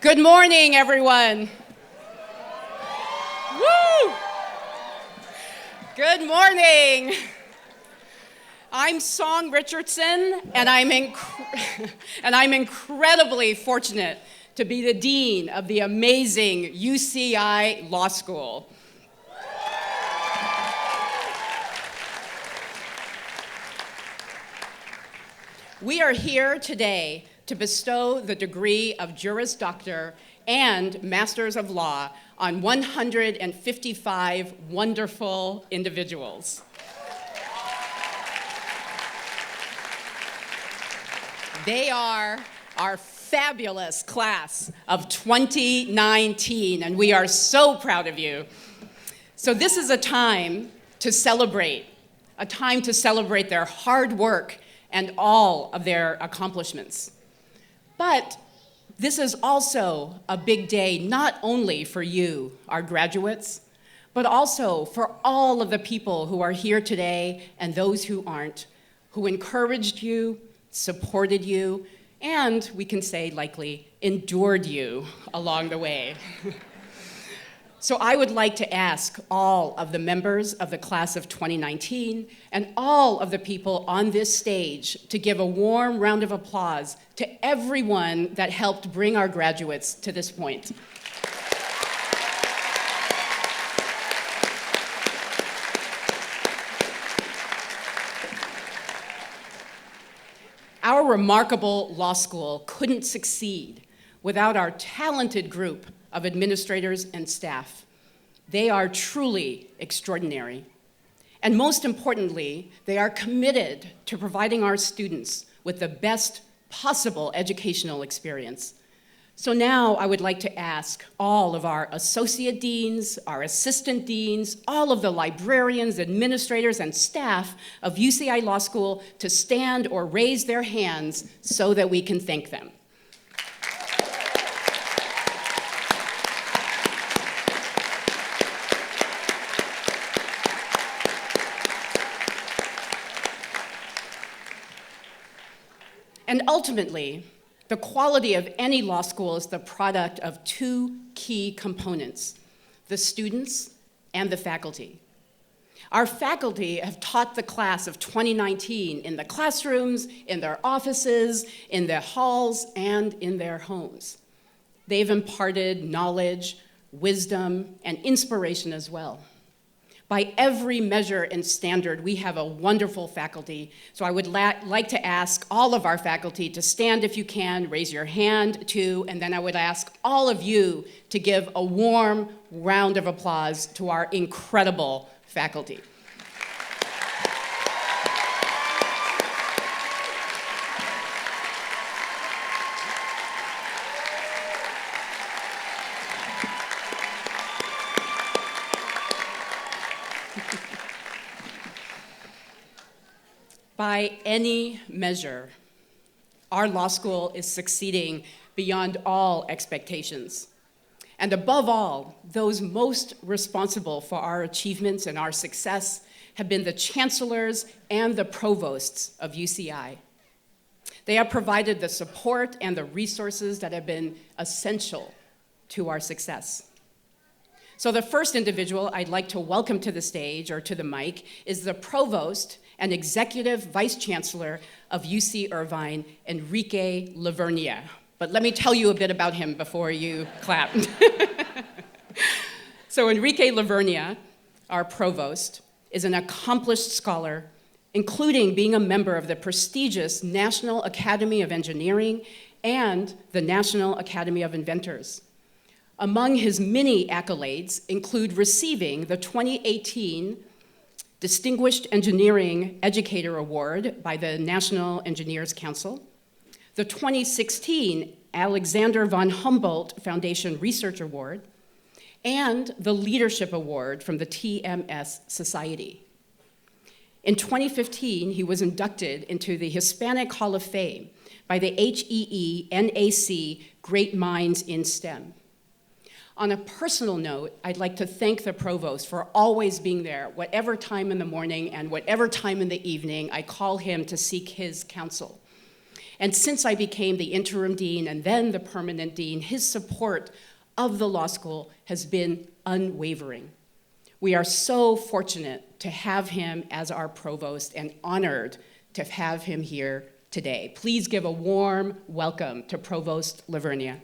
Good morning, everyone. Woo! Good morning. I'm Song Richardson, and I'm incredibly fortunate to be the dean of the amazing UCI Law School. We are here today to bestow the degree of Juris Doctor and Masters of Law on 155 wonderful individuals. They are our fabulous class of 2019, and we are so proud of you. So this is a time to celebrate their hard work and all of their accomplishments. But this is also a big day not only for you, our graduates, but also for all of the people who are here today and those who aren't, who encouraged you, supported you, and we can say likely endured you along the way. So I would like to ask all of the members of the class of 2019 and all of the people on this stage to give a warm round of applause to everyone that helped bring our graduates to this point. Our remarkable law school couldn't succeed without our talented group of administrators and staff. They are truly extraordinary. And most importantly, they are committed to providing our students with the best possible educational experience. So now I would like to ask all of our associate deans, our assistant deans, all of the librarians, administrators, and staff of UCI Law School to stand or raise their hands so that we can thank them. And ultimately, the quality of any law school is the product of two key components: the students and the faculty. Our faculty have taught the class of 2019 in the classrooms, in their offices, in their halls, and in their homes. They've imparted knowledge, wisdom, and inspiration as well. By every measure and standard, we have a wonderful faculty. So I would like to ask all of our faculty to stand if you can, raise your hand too, and then I would ask all of you to give a warm round of applause to our incredible faculty. By any measure, our law school is succeeding beyond all expectations. And above all, those most responsible for our achievements and our success have been the chancellors and the provosts of UCI. They have provided the support and the resources that have been essential to our success. So the first individual I'd like to welcome to the stage or to the mic is the provost and executive vice chancellor of UC Irvine, Enrique Lavernia. But let me tell you a bit about him before you clap. So Enrique Lavernia, our provost, is an accomplished scholar, including being a member of the prestigious National Academy of Engineering and the National Academy of Inventors. Among his many accolades include receiving the 2018 Distinguished Engineering Educator Award by the National Engineers Council, the 2016 Alexander von Humboldt Foundation Research Award, and the Leadership Award from the TMS Society. In 2015, he was inducted into the Hispanic Hall of Fame by the HEE-NAC Great Minds in STEM. On a personal note, I'd like to thank the provost for always being there, whatever time in the morning and whatever time in the evening I call him to seek his counsel. And since I became the interim dean and then the permanent dean, his support of the law school has been unwavering. We are so fortunate to have him as our provost and honored to have him here today. Please give a warm welcome to Provost Lavernia.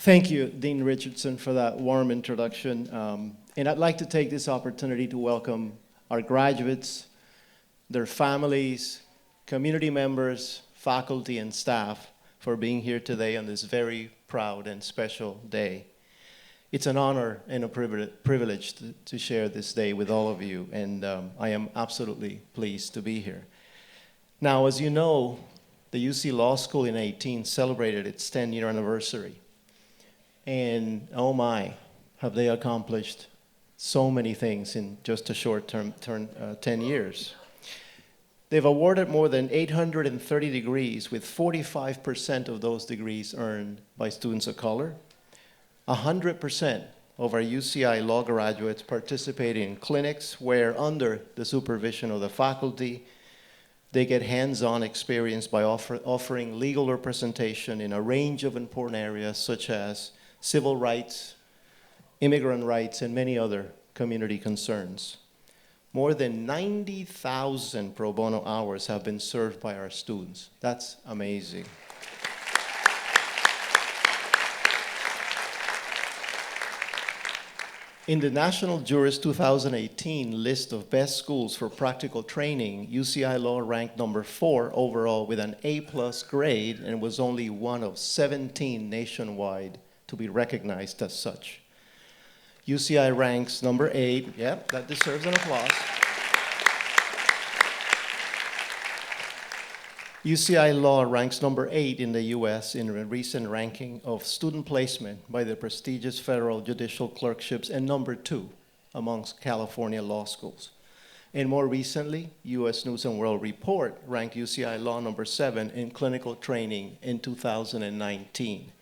Thank you, Dean Richardson, for that warm introduction. And I'd like to take this opportunity to welcome our graduates, their families, community members, faculty, and staff for being here today on this very proud and special day. It's an honor and a privilege to share this day with all of you, and I am absolutely pleased to be here. Now, as you know, the UC Law School in 2018 celebrated its 10-year anniversary. And oh my, have they accomplished so many things in just a short 10 years. They've awarded more than 830 degrees, with 45% of those degrees earned by students of color. 100% of our UCI law graduates participate in clinics where, under the supervision of the faculty, they get hands-on experience by offering legal representation in a range of important areas such as civil rights, immigrant rights, and many other community concerns. More than 90,000 pro bono hours have been served by our students. That's amazing. In the National Jurist 2018 list of best schools for practical training, UCI Law ranked number 4 overall with an A+ grade and was only one of 17 nationwide to be recognized as such. UCI ranks number 8, yep, that deserves an applause. UCI Law ranks number 8 in the US in a recent ranking of student placement by the prestigious Federal Judicial Clerkships, and number 2 amongst California law schools. And more recently, US News & World Report ranked UCI Law number 7 in clinical training in 2019.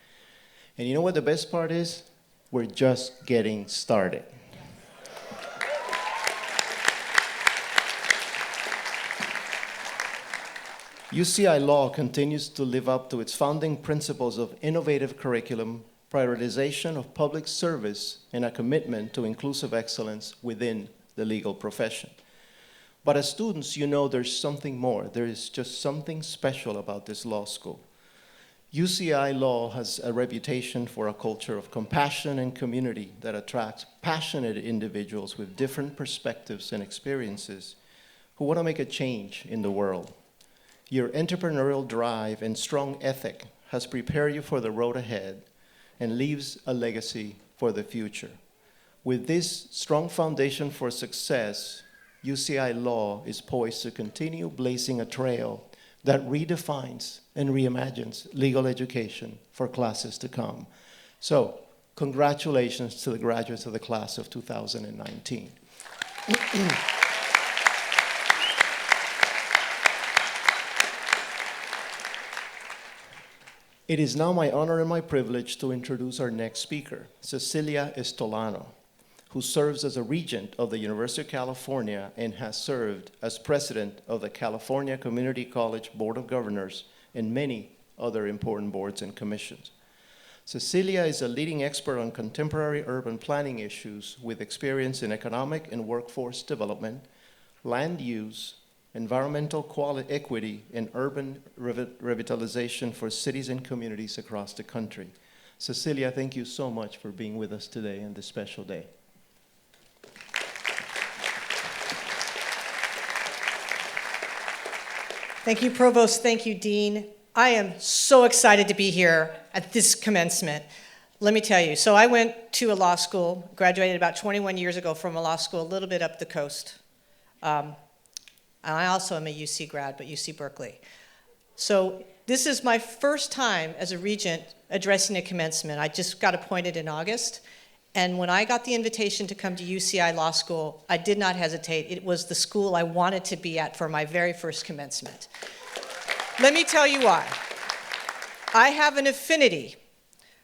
And you know what the best part is? We're just getting started. UCI Law continues to live up to its founding principles of innovative curriculum, prioritization of public service, and a commitment to inclusive excellence within the legal profession. But as students, you know there's something more. There is just something special about this law school. UCI Law has a reputation for a culture of compassion and community that attracts passionate individuals with different perspectives and experiences who want to make a change in the world. Your entrepreneurial drive and strong ethic has prepared you for the road ahead and leaves a legacy for the future. With this strong foundation for success, UCI Law is poised to continue blazing a trail that redefines and reimagines legal education for classes to come. So, congratulations to the graduates of the class of 2019. It is now my honor and my privilege to introduce our next speaker, Cecilia Estolano, who serves as a regent of the University of California and has served as president of the California Community College Board of Governors and many other important boards and commissions. Cecilia is a leading expert on contemporary urban planning issues with experience in economic and workforce development, land use, environmental equity, and urban revitalization for cities and communities across the country. Cecilia, thank you so much for being with us today on this special day. Thank you, Provost. Thank you, Dean. I am so excited to be here at this commencement. Let me tell you, so I went to a law school, graduated about 21 years ago from a law school a little bit up the coast. And I also am a UC grad, but UC Berkeley. So this is my first time as a regent addressing a commencement. I just got appointed in August. And when I got the invitation to come to UCI Law School, I did not hesitate. It was the school I wanted to be at for my very first commencement. Let me tell you why. I have an affinity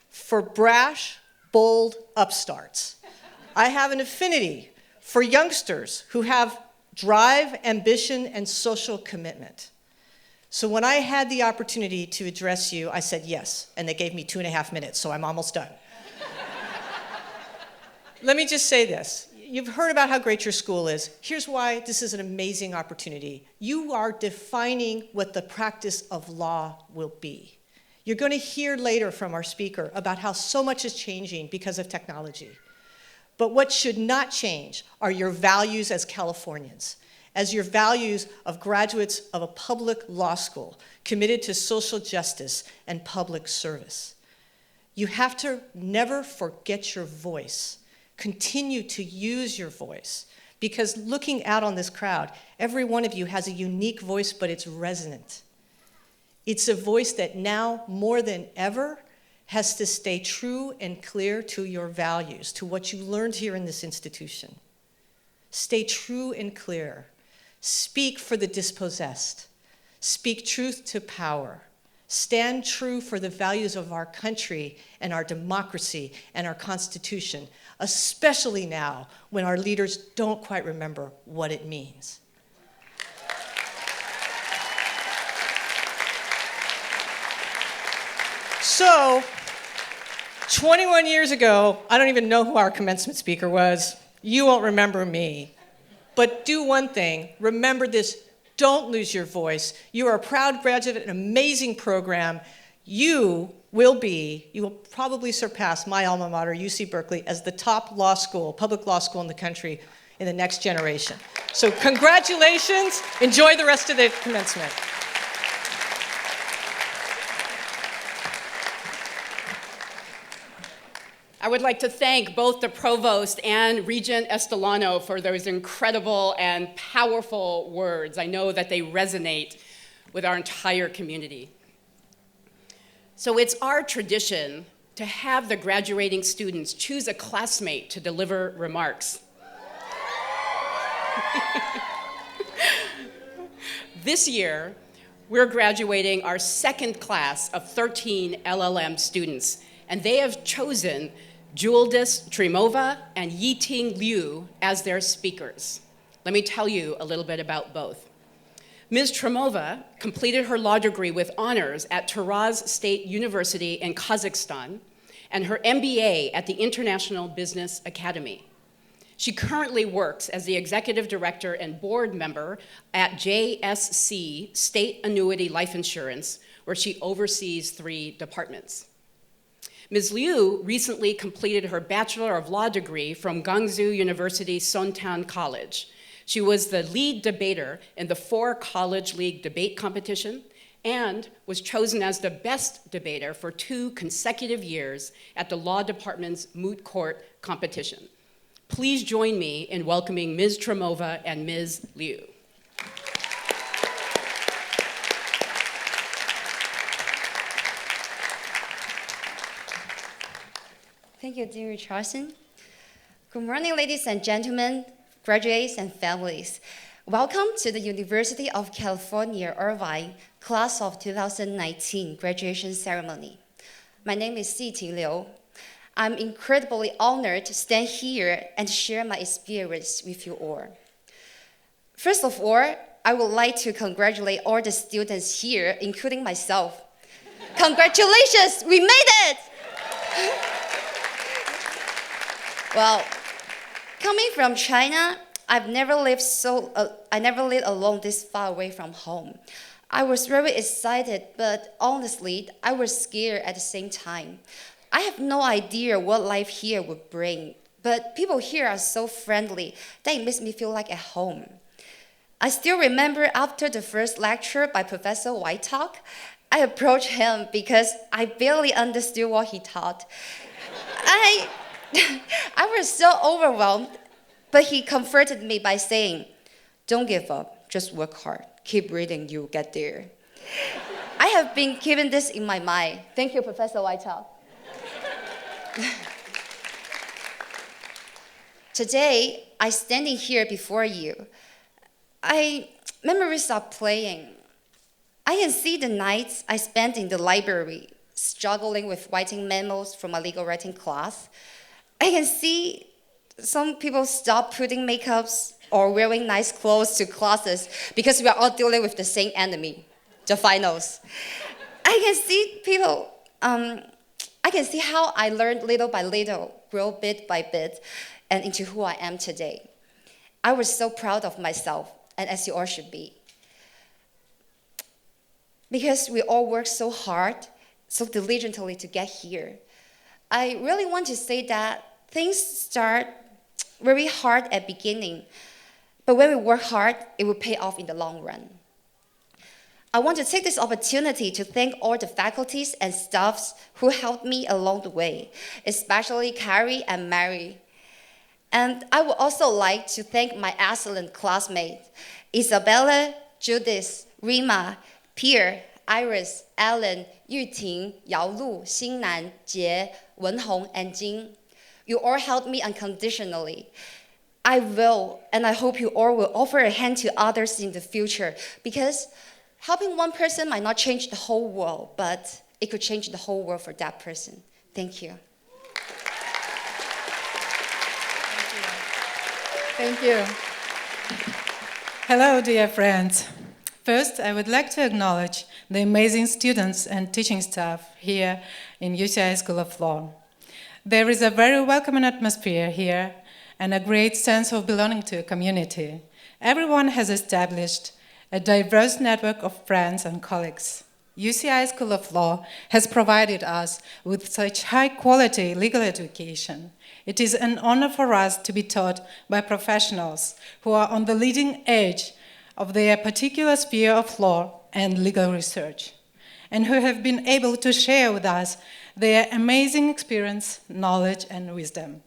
for brash, bold upstarts. I have an affinity for youngsters who have drive, ambition, and social commitment. So when I had the opportunity to address you, I said yes, and they gave me 2.5 minutes, so I'm almost done. Let me just say this. You've heard about how great your school is. Here's why this is an amazing opportunity. You are defining what the practice of law will be. You're going to hear later from our speaker about how so much is changing because of technology. But what should not change are your values as Californians, as your values of graduates of a public law school committed to social justice and public service. You have to never forget your voice. Continue to use your voice, because looking out on this crowd, every one of you has a unique voice, but it's resonant. It's a voice that now, more than ever, has to stay true and clear to your values, to what you learned here in this institution. Stay true and clear. Speak for the dispossessed. Speak truth to power. Stand true for the values of our country and our democracy and our Constitution, especially now when our leaders don't quite remember what it means. So, 21 years ago, I don't even know who our commencement speaker was. You won't remember me. But do one thing, remember this, don't lose your voice. You are a proud graduate of an amazing program. You will probably surpass my alma mater, UC Berkeley, as the top law school, public law school in the country in the next generation. So congratulations, enjoy the rest of the commencement. I would like to thank both the Provost and Regent Estelano for those incredible and powerful words. I know that they resonate with our entire community. So it's our tradition to have the graduating students choose a classmate to deliver remarks. This year, we're graduating our second class of 13 LLM students, and they have chosen Juldis Trimova and Yiting Liu as their speakers. Let me tell you a little bit about both. Ms. Trimova completed her law degree with honors at Taraz State University in Kazakhstan and her MBA at the International Business Academy. She currently works as the executive director and board member at JSC State Annuity Life Insurance, where she oversees 3 departments. Ms. Liu recently completed her Bachelor of Law degree from Guangzhou University Sontan College. She was the lead debater in the 4 College League debate competition and was chosen as the best debater for 2 consecutive years at the Law Department's Moot Court competition. Please join me in welcoming Ms. Trimova and Ms. Liu. Thank you, Dean Richardson. Good morning, ladies and gentlemen, graduates and families. Welcome to the University of California, Irvine, Class of 2019 graduation ceremony. My name is Yiting Liu. I'm incredibly honored to stand here and share my experience with you all. First of all, I would like to congratulate all the students here, including myself. Congratulations, we made it! Well, coming from China, I never lived alone this far away from home. I was very excited, but honestly, I was scared at the same time. I have no idea what life here would bring, but people here are so friendly that it makes me feel like at home. I still remember after the first lecture by Professor Whitetalk, I approached him because I barely understood what he taught. I was so overwhelmed, but he comforted me by saying, "Don't give up, just work hard. Keep reading, you'll get there." I have been keeping this in my mind. Thank you, Professor Whitetalk. Today, I'm standing here before you. Memories are playing. I can see the nights I spent in the library, struggling with writing memos from my legal writing class. I can see some people stop putting makeups or wearing nice clothes to classes because we are all dealing with the same enemy, the finals. I can see people, I can see how I learned little by little, grow bit by bit, and into who I am today. I was so proud of myself, and as you all should be. Because we all work so hard, so diligently to get here. I really want to say that things start very hard at beginning, but when we work hard, it will pay off in the long run. I want to take this opportunity to thank all the faculties and staffs who helped me along the way, especially Carrie and Mary. And I would also like to thank my excellent classmates, Isabella, Judith, Rima, Pierre, Iris, Ellen, Yuting, Yao Lu, Xingnan, Jie, Wenhong, and Jing. You all helped me unconditionally. I will, and I hope you all will offer a hand to others in the future, because helping one person might not change the whole world, but it could change the whole world for that person. Thank you. Thank you. Hello, dear friends. First, I would like to acknowledge the amazing students and teaching staff here in UCI School of Law. There is a very welcoming atmosphere here and a great sense of belonging to a community. Everyone has established a diverse network of friends and colleagues. UCI School of Law has provided us with such high-quality legal education. It is an honor for us to be taught by professionals who are on the leading edge of their particular sphere of law and legal research, and who have been able to share with us their amazing experience, knowledge, and wisdom.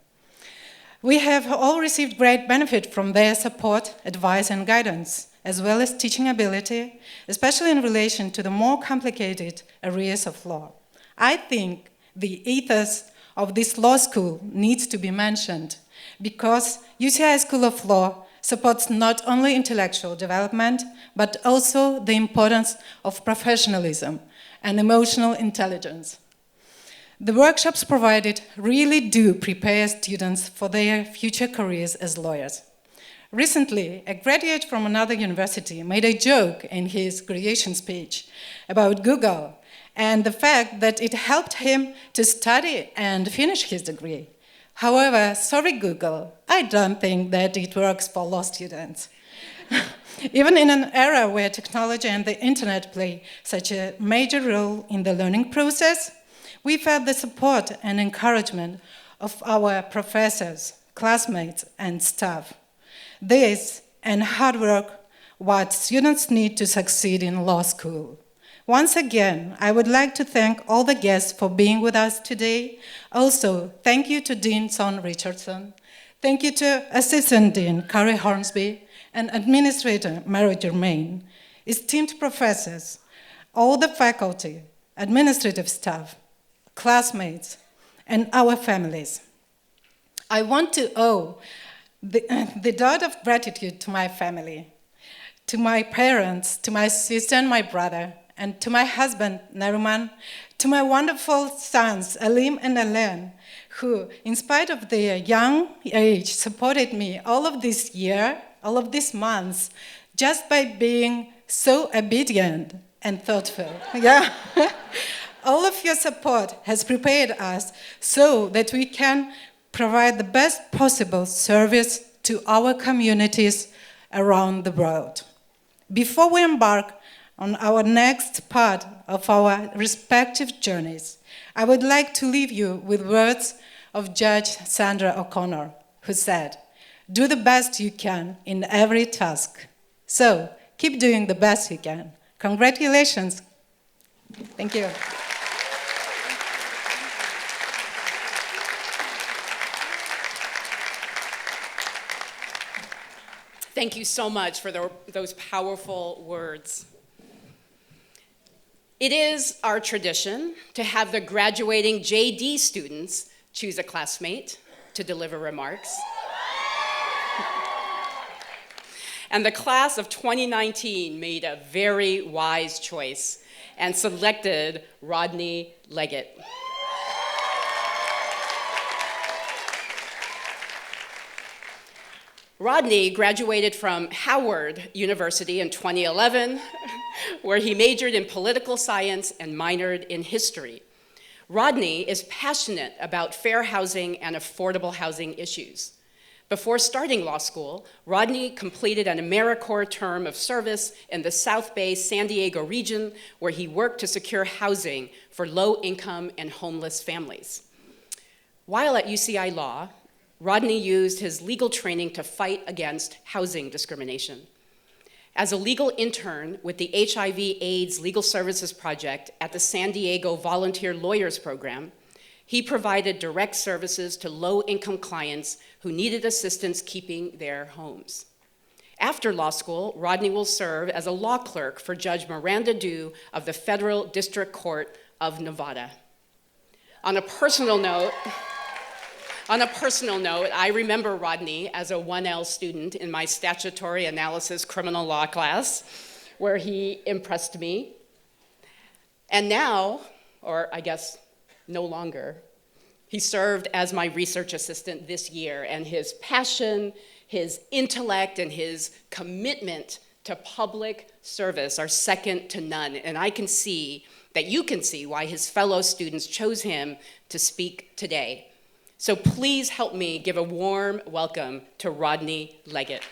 We have all received great benefit from their support, advice, and guidance, as well as teaching ability, especially in relation to the more complicated areas of law. I think the ethos of this law school needs to be mentioned because UCI School of Law supports not only intellectual development, but also the importance of professionalism and emotional intelligence. The workshops provided really do prepare students for their future careers as lawyers. Recently, a graduate from another university made a joke in his graduation speech about Google and the fact that it helped him to study and finish his degree. However, sorry Google, I don't think that it works for law students. Even in an era where technology and the internet play such a major role in the learning process, we felt the support and encouragement of our professors, classmates, and staff. This and hard work, what students need to succeed in law school. Once again, I would like to thank all the guests for being with us today. Also, thank you to Dean Son Richardson. Thank you to Assistant Dean Carrie Hornsby and Administrator Mary Germain, esteemed professors, all the faculty, administrative staff, classmates, and our families. I want to owe the debt of gratitude to my family, to my parents, to my sister and my brother, and to my husband, Nariman, to my wonderful sons, Alim and Alain, who, in spite of their young age, supported me all of this year, all of these months, just by being so obedient and thoughtful. Yeah. All of your support has prepared us so that we can provide the best possible service to our communities around the world. Before we embark on our next part of our respective journeys, I would like to leave you with words of Judge Sandra O'Connor, who said, "Do the best you can in every task." So, keep doing the best you can. Congratulations. Thank you. Thank you so much for those powerful words. It is our tradition to have the graduating JD students choose a classmate to deliver remarks. And the class of 2019 made a very wise choice and selected Rodney Leggett. Rodney graduated from Howard University in 2011, where he majored in political science and minored in history. Rodney is passionate about fair housing and affordable housing issues. Before starting law school, Rodney completed an AmeriCorps term of service in the South Bay, San Diego region, where he worked to secure housing for low-income and homeless families. While at UCI Law, Rodney used his legal training to fight against housing discrimination. As a legal intern with the HIV/AIDS Legal Services Project at the San Diego Volunteer Lawyers Program, he provided direct services to low-income clients who needed assistance keeping their homes. After law school, Rodney will serve as a law clerk for Judge Miranda Dew of the Federal District Court of Nevada. On a personal note, I remember Rodney as a 1L student in my statutory analysis criminal law class, where he impressed me. And now, or I guess no longer, he served as my research assistant this year, and his passion, his intellect, and his commitment to public service are second to none. And I can see that you can see why his fellow students chose him to speak today. So please help me give a warm welcome to Rodney Leggett.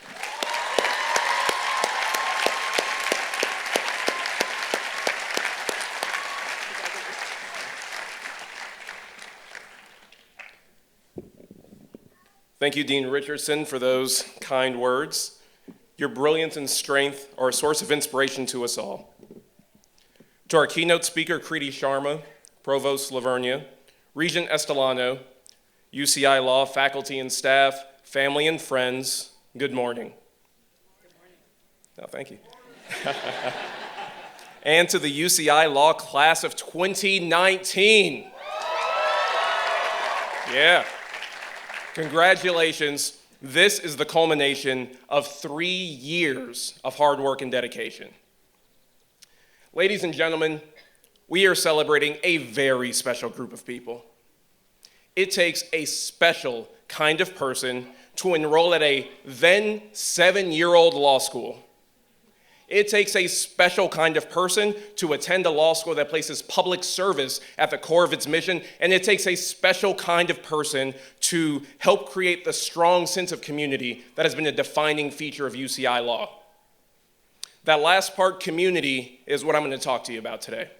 Thank you, Dean Richardson, for those kind words. Your brilliance and strength are a source of inspiration to us all. To our keynote speaker, Kriti Sharma, Provost Lavernia, Regent Estelano, UCI Law faculty and staff, family and friends, good morning. Good morning. No, thank you. And to the UCI Law class of 2019. Yeah. Congratulations. This is the culmination of 3 years of hard work and dedication. Ladies and gentlemen, we are celebrating a very special group of people. It takes a special kind of person to enroll at a then 7-year-old law school. It takes a special kind of person to attend a law school that places public service at the core of its mission, and it takes a special kind of person to help create the strong sense of community that has been a defining feature of UCI Law. That last part, community, is what I'm going to talk to you about today.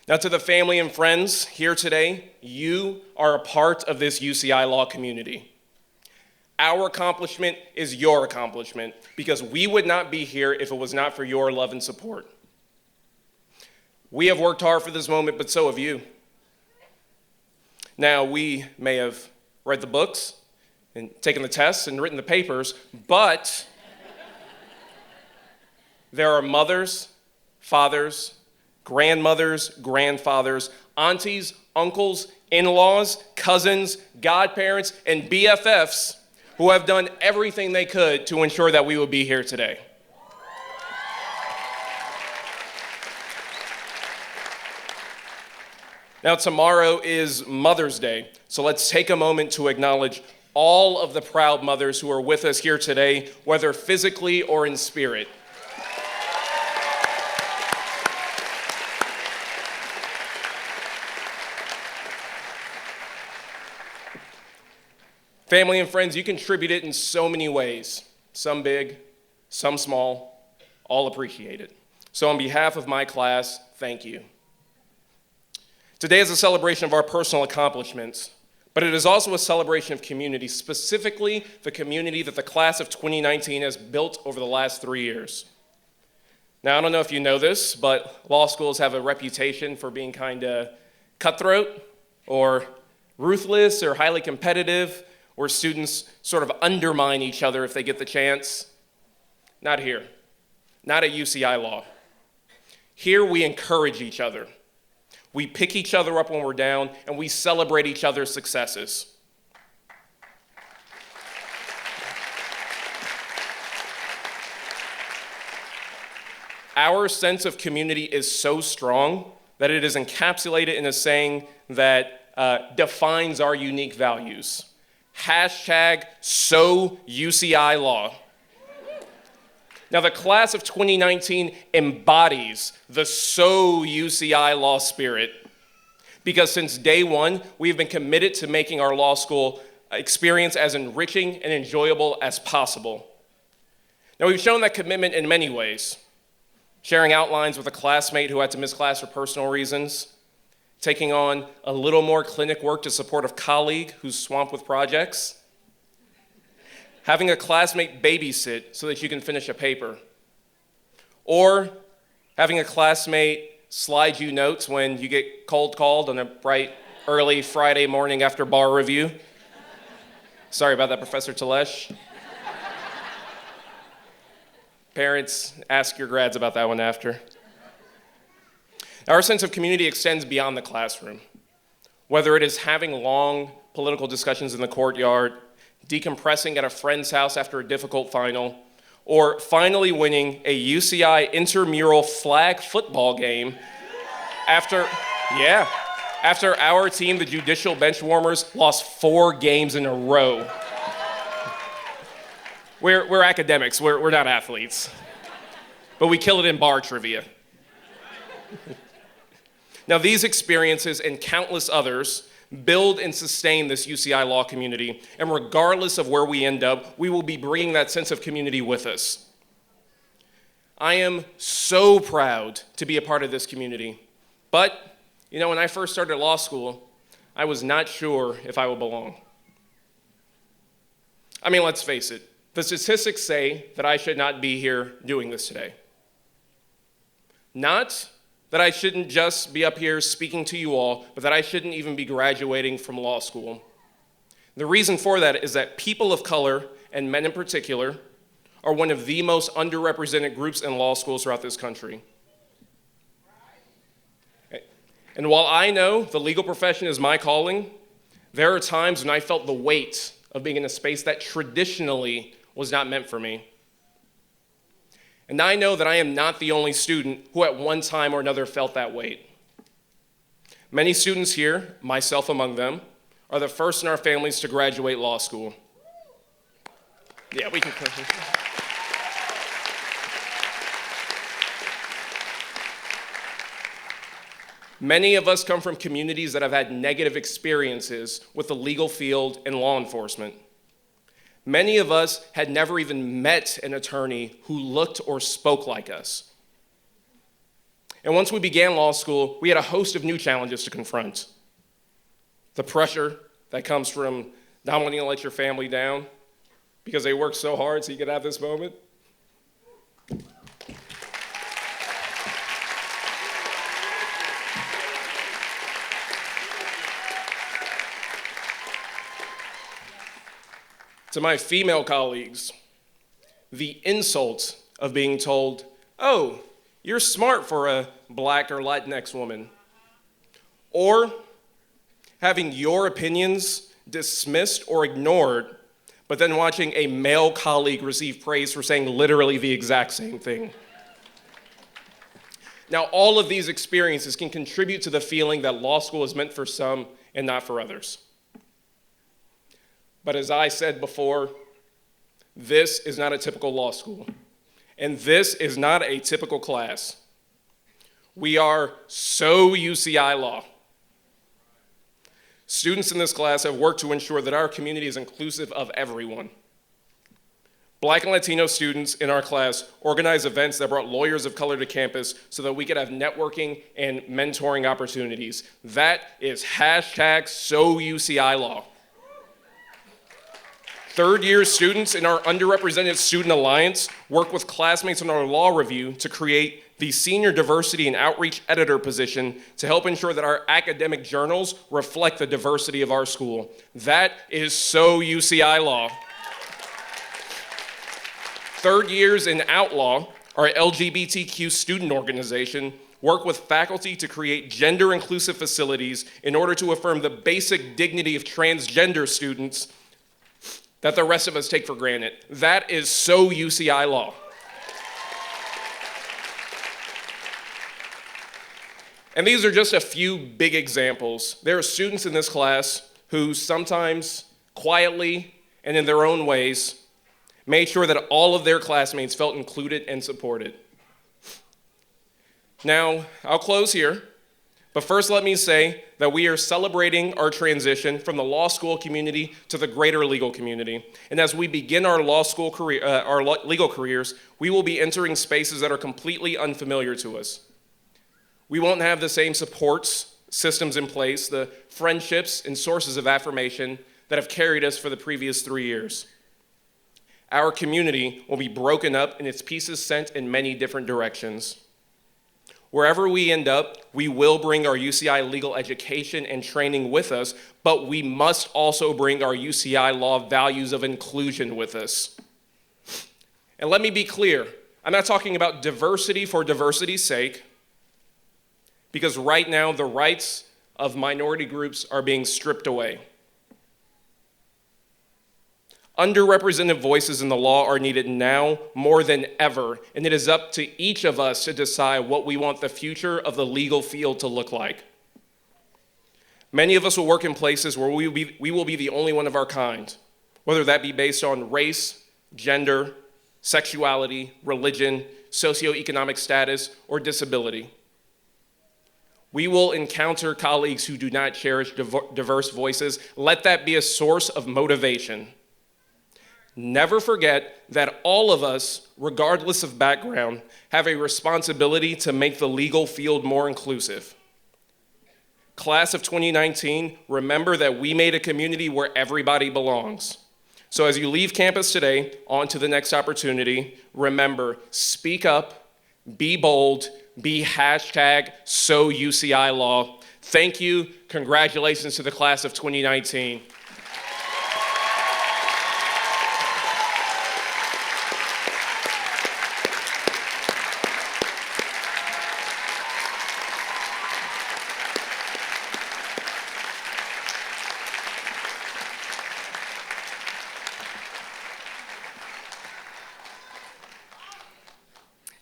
Now, to the family and friends here today, you are a part of this UCI Law community. Our accomplishment is your accomplishment, because we would not be here if it was not for your love and support. We have worked hard for this moment, but so have you. Now, we may have read the books and taken the tests and written the papers, but there are mothers, fathers, grandmothers, grandfathers, aunties, uncles, in-laws, cousins, godparents, and BFFs who have done everything they could to ensure that we would be here today. Now, tomorrow is Mother's Day, so let's take a moment to acknowledge all of the proud mothers who are with us here today, whether physically or in spirit. Family and friends, you contributed in so many ways, some big, some small, all appreciated. So on behalf of my class, thank you. Today is a celebration of our personal accomplishments, but it is also a celebration of community, specifically the community that the class of 2019 has built over the last 3 years. Now, I don't know if you know this, but law schools have a reputation for being kind of cutthroat or ruthless or highly competitive, where students sort of undermine each other if they get the chance. Not here. Not at UCI Law. Here we encourage each other. We pick each other up when we're down, and we celebrate each other's successes. Our sense of community is so strong that it is encapsulated in a saying that defines our unique values. hashtag so UCI law. Now, the class of 2019 embodies the so UCI law spirit because since day one, we've been committed to making our law school experience as enriching and enjoyable as possible. Now, we've shown that commitment in many ways, sharing outlines with a classmate who had to miss class for personal reasons, taking on a little more clinic work to support a colleague who's swamped with projects, having a classmate babysit so that you can finish a paper, or having a classmate slide you notes when you get cold called on a bright, early Friday morning after bar review. Sorry about that, Professor Telesh. Parents, ask your grads about that one after. Our sense of community extends beyond the classroom, whether it is having long political discussions in the courtyard, decompressing at a friend's house after a difficult final, or finally winning a UCI intramural flag football game after our team, the Judicial Benchwarmers, lost 4 games in a row. We're academics, we're not athletes, but we kill it in bar trivia. Now, these experiences and countless others build and sustain this UCI law community, and regardless of where we end up, we will be bringing that sense of community with us. I am so proud to be a part of this community, but, when I first started law school, I was not sure if I would belong. I mean, let's face it, the statistics say that I should not be here doing this today. Not that I shouldn't just be up here speaking to you all, but that I shouldn't even be graduating from law school. The reason for that is that people of color, and men in particular, are one of the most underrepresented groups in law schools throughout this country. And while I know the legal profession is my calling, there are times when I felt the weight of being in a space that traditionally was not meant for me. And I know that I am not the only student who at one time or another felt that weight. Many students here, myself among them, are the first in our families to graduate law school. Yeah, we can. Many of us come from communities that have had negative experiences with the legal field and law enforcement. Many of us had never even met an attorney who looked or spoke like us. And once we began law school, we had a host of new challenges to confront. The pressure that comes from not wanting to let your family down because they worked so hard so you could have this moment. To my female colleagues, the insult of being told, "Oh, you're smart for a Black or Latinx woman," or having your opinions dismissed or ignored, but then watching a male colleague receive praise for saying literally the exact same thing. Now, all of these experiences can contribute to the feeling that law school is meant for some and not for others. But as I said before, this is not a typical law school, and this is not a typical class. We are so UCI law. Students in this class have worked to ensure that our community is inclusive of everyone. Black and Latino students in our class organized events that brought lawyers of color to campus so that we could have networking and mentoring opportunities. That is hashtag so UCI law. Third-year students in our Underrepresented Student Alliance work with classmates on our law review to create the Senior Diversity and Outreach Editor position to help ensure that our academic journals reflect the diversity of our school. That is so UCI law. Third years in Outlaw, our LGBTQ student organization, work with faculty to create gender-inclusive facilities in order to affirm the basic dignity of transgender students that the rest of us take for granted. That is so UCI law. And these are just a few big examples. There are students in this class who sometimes quietly and in their own ways, made sure that all of their classmates felt included and supported. Now, I'll close here, but first let me say that we are celebrating our transition from the law school community to the greater legal community. And as we begin our legal careers, we will be entering spaces that are completely unfamiliar to us. We won't have the same supports, systems in place, the friendships and sources of affirmation that have carried us for the previous 3 years. Our community will be broken up and its pieces sent in many different directions. Wherever we end up, we will bring our UCI legal education and training with us, but we must also bring our UCI law values of inclusion with us. And let me be clear, I'm not talking about diversity for diversity's sake, because right now the rights of minority groups are being stripped away. Underrepresented voices in the law are needed now more than ever, and it is up to each of us to decide what we want the future of the legal field to look like. Many of us will work in places where we will be the only one of our kind, whether that be based on race, gender, sexuality, religion, socioeconomic status, or disability. We will encounter colleagues who do not cherish diverse voices. Let that be a source of motivation. Never forget that all of us, regardless of background, have a responsibility to make the legal field more inclusive. Class of 2019, remember that we made a community where everybody belongs. So as you leave campus today, on to the next opportunity, remember, speak up, be bold, be #SoUCI Law. Thank you, congratulations to the class of 2019.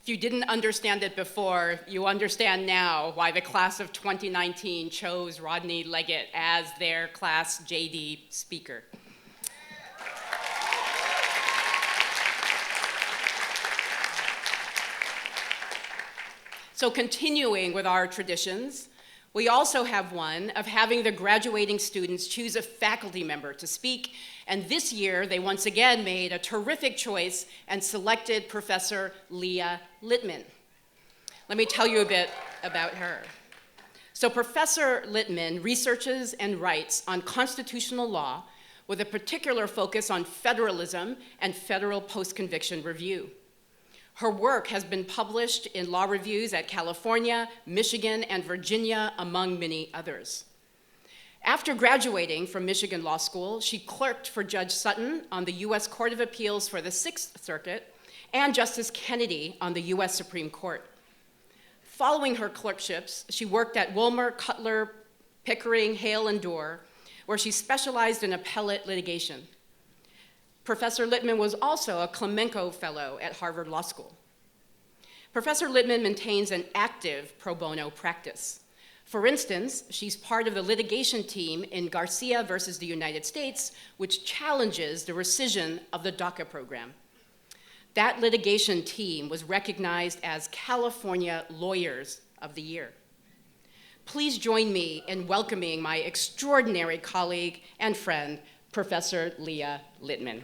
If you didn't understand it before, you understand now why the class of 2019 chose Rodney Leggett as their class JD speaker. So continuing with our traditions, we also have one of having the graduating students choose a faculty member to speak, and this year they once again made a terrific choice and selected Professor Leah Littman. Let me tell you a bit about her. So Professor Littman researches and writes on constitutional law with a particular focus on federalism and federal post-conviction review. Her work has been published in law reviews at California, Michigan, and Virginia, among many others. After graduating from Michigan Law School, she clerked for Judge Sutton on the U.S. Court of Appeals for the Sixth Circuit and Justice Kennedy on the U.S. Supreme Court. Following her clerkships, she worked at Wilmer, Cutler, Pickering, Hale, and Dorr, where she specialized in appellate litigation. Professor Littman was also a Clemenco Fellow at Harvard Law School. Professor Littman maintains an active pro bono practice. For instance, she's part of the litigation team in Garcia versus the United States, which challenges the rescission of the DACA program. That litigation team was recognized as California Lawyers of the Year. Please join me in welcoming my extraordinary colleague and friend, Professor Leah Littman.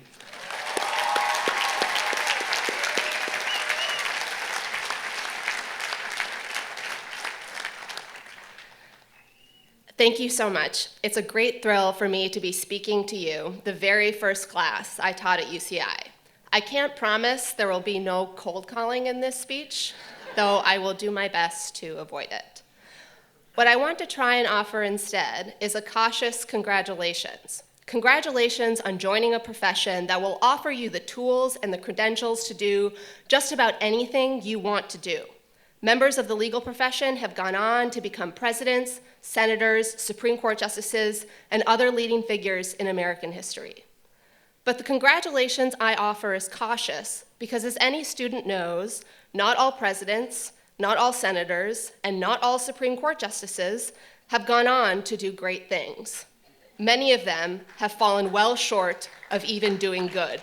Thank you so much. It's a great thrill for me to be speaking to you, the very first class I taught at UCI. I can't promise there will be no cold calling in this speech, though I will do my best to avoid it. What I want to try and offer instead is a cautious congratulations. Congratulations on joining a profession that will offer you the tools and the credentials to do just about anything you want to do. Members of the legal profession have gone on to become presidents, senators, Supreme Court justices, and other leading figures in American history. But the congratulations I offer is cautious because, as any student knows, not all presidents, not all senators, and not all Supreme Court justices have gone on to do great things. Many of them have fallen well short of even doing good.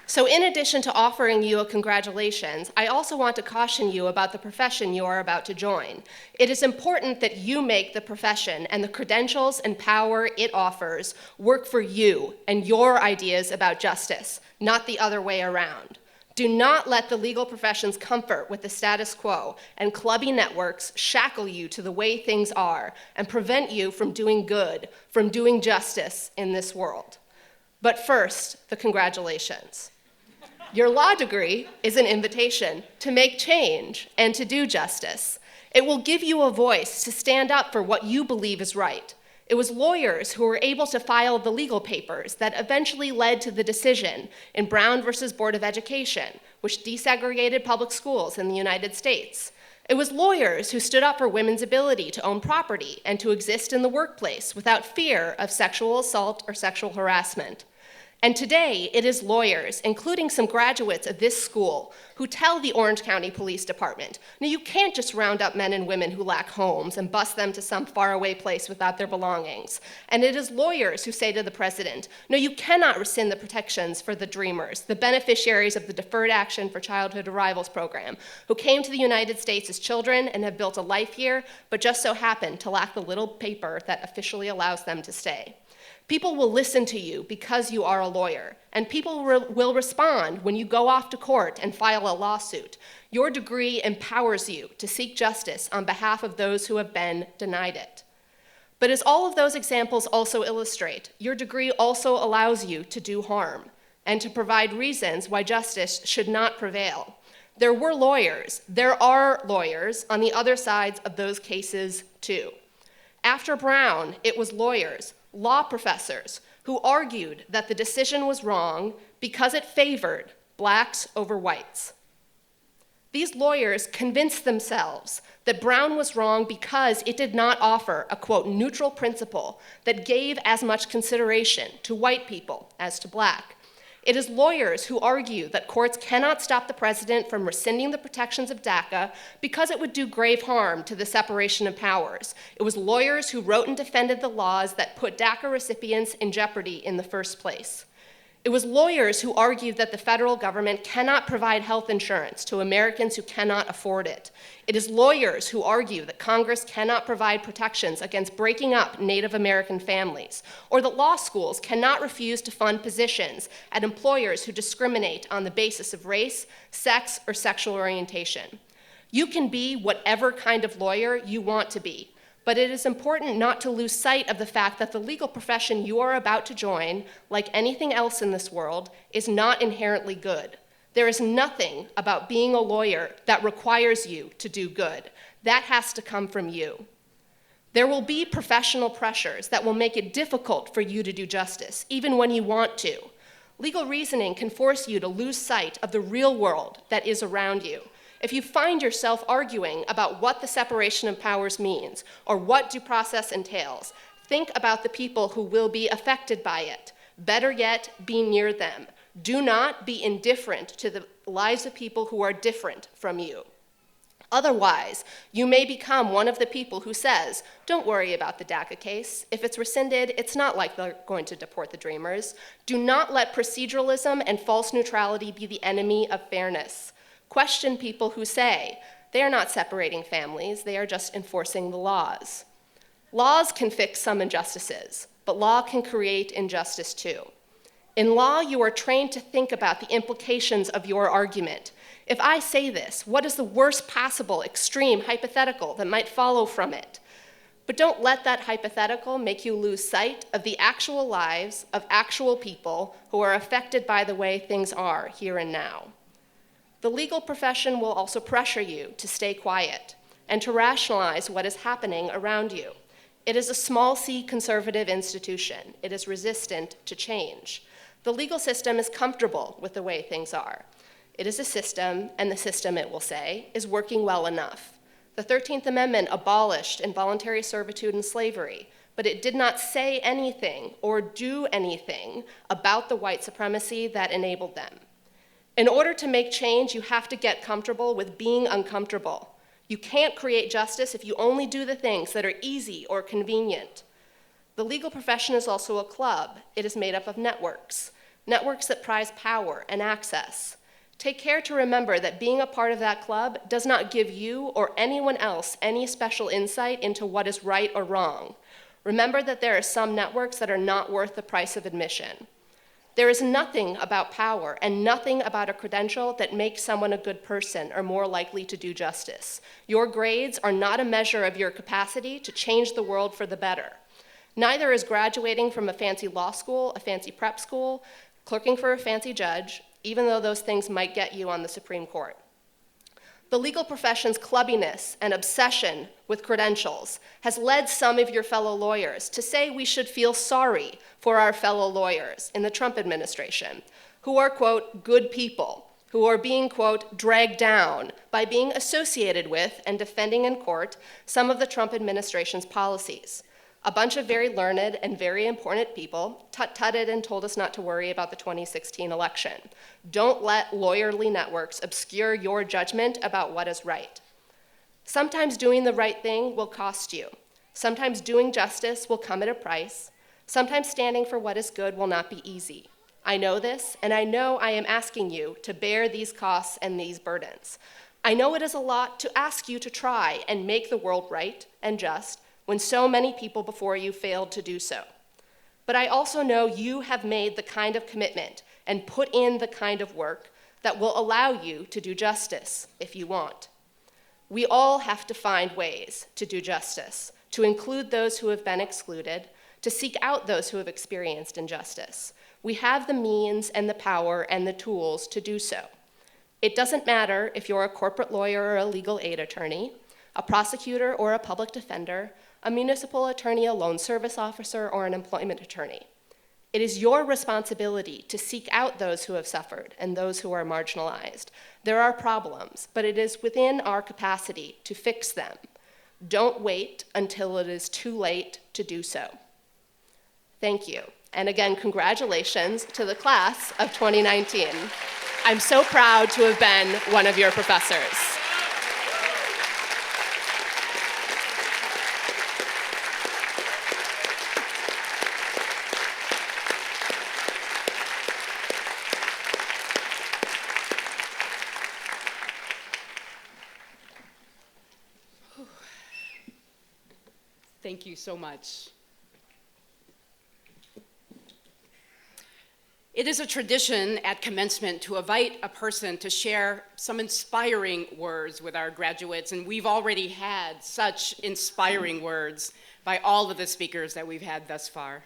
So in addition to offering you a congratulations, I also want to caution you about the profession you are about to join. It is important that you make the profession and the credentials and power it offers work for you and your ideas about justice, not the other way around. Do not let the legal profession's comfort with the status quo and clubby networks shackle you to the way things are and prevent you from doing good, from doing justice in this world. But first, the congratulations. Your law degree is an invitation to make change and to do justice. It will give you a voice to stand up for what you believe is right. It was lawyers who were able to file the legal papers that eventually led to the decision in Brown versus Board of Education, which desegregated public schools in the United States. It was lawyers who stood up for women's ability to own property and to exist in the workplace without fear of sexual assault or sexual harassment. And today, it is lawyers, including some graduates of this school, who tell the Orange County Police Department, no, you can't just round up men and women who lack homes and bus them to some faraway place without their belongings. And it is lawyers who say to the president, no, you cannot rescind the protections for the dreamers, the beneficiaries of the Deferred Action for Childhood Arrivals program, who came to the United States as children and have built a life here, but just so happen to lack the little paper that officially allows them to stay. People will listen to you because you are a lawyer, and people will respond when you go off to court and file a lawsuit. Your degree empowers you to seek justice on behalf of those who have been denied it. But as all of those examples also illustrate, your degree also allows you to do harm and to provide reasons why justice should not prevail. There were lawyers, there are lawyers on the other sides of those cases too. After Brown, it was lawyers, law professors, who argued that the decision was wrong because it favored blacks over whites. These lawyers convinced themselves that Brown was wrong because it did not offer a, quote, neutral principle that gave as much consideration to white people as to black. It is lawyers who argue that courts cannot stop the president from rescinding the protections of DACA because it would do grave harm to the separation of powers. It was lawyers who wrote and defended the laws that put DACA recipients in jeopardy in the first place. It was lawyers who argued that the federal government cannot provide health insurance to Americans who cannot afford it. It is lawyers who argue that Congress cannot provide protections against breaking up Native American families, or that law schools cannot refuse to fund positions at employers who discriminate on the basis of race, sex, or sexual orientation. You can be whatever kind of lawyer you want to be, but it is important not to lose sight of the fact that the legal profession you are about to join, like anything else in this world, is not inherently good. There is nothing about being a lawyer that requires you to do good. That has to come from you. There will be professional pressures that will make it difficult for you to do justice, even when you want to. Legal reasoning can force you to lose sight of the real world that is around you. If you find yourself arguing about what the separation of powers means or what due process entails, think about the people who will be affected by it. Better yet, be near them. Do not be indifferent to the lives of people who are different from you. Otherwise, you may become one of the people who says, don't worry about the DACA case. If it's rescinded, it's not like they're going to deport the Dreamers. Do not let proceduralism and false neutrality be the enemy of fairness. Question people who say, they are not separating families, they are just enforcing the laws. Laws can fix some injustices, but law can create injustice too. In law, you are trained to think about the implications of your argument. If I say this, what is the worst possible extreme hypothetical that might follow from it? But don't let that hypothetical make you lose sight of the actual lives of actual people who are affected by the way things are here and now. The legal profession will also pressure you to stay quiet and to rationalize what is happening around you. It is a small c conservative institution. It is resistant to change. The legal system is comfortable with the way things are. It is a system, and the system, it will say, is working well enough. The 13th Amendment abolished involuntary servitude and slavery, but it did not say anything or do anything about the white supremacy that enabled them. In order to make change, you have to get comfortable with being uncomfortable. You can't create justice if you only do the things that are easy or convenient. The legal profession is also a club. It is made up of networks that prize power and access. Take care to remember that being a part of that club does not give you or anyone else any special insight into what is right or wrong. Remember that there are some networks that are not worth the price of admission. There is nothing about power and nothing about a credential that makes someone a good person or more likely to do justice. Your grades are not a measure of your capacity to change the world for the better. Neither is graduating from a fancy law school, a fancy prep school, clerking for a fancy judge, even though those things might get you on the Supreme Court. The legal profession's clubbiness and obsession with credentials has led some of your fellow lawyers to say we should feel sorry for our fellow lawyers in the Trump administration, who are, quote, good people, who are being, quote, dragged down by being associated with and defending in court some of the Trump administration's policies. A bunch of very learned and very important people tut-tutted and told us not to worry about the 2016 election. Don't let lawyerly networks obscure your judgment about what is right. Sometimes doing the right thing will cost you. Sometimes doing justice will come at a price. Sometimes standing for what is good will not be easy. I know this, and I know I am asking you to bear these costs and these burdens. I know it is a lot to ask you to try and make the world right and just when so many people before you failed to do so. But I also know you have made the kind of commitment and put in the kind of work that will allow you to do justice if you want. We all have to find ways to do justice, to include those who have been excluded, to seek out those who have experienced injustice. We have the means and the power and the tools to do so. It doesn't matter if you're a corporate lawyer or a legal aid attorney, a prosecutor or a public defender, a municipal attorney, a loan service officer, or an employment attorney. It is your responsibility to seek out those who have suffered and those who are marginalized. There are problems, but it is within our capacity to fix them. Don't wait until it is too late to do so. Thank you. And again, congratulations to the class of 2019. I'm so proud to have been one of your professors. Thank you so much. It is a tradition at commencement to invite a person to share some inspiring words with our graduates, and we've already had such inspiring words by all of the speakers that we've had thus far.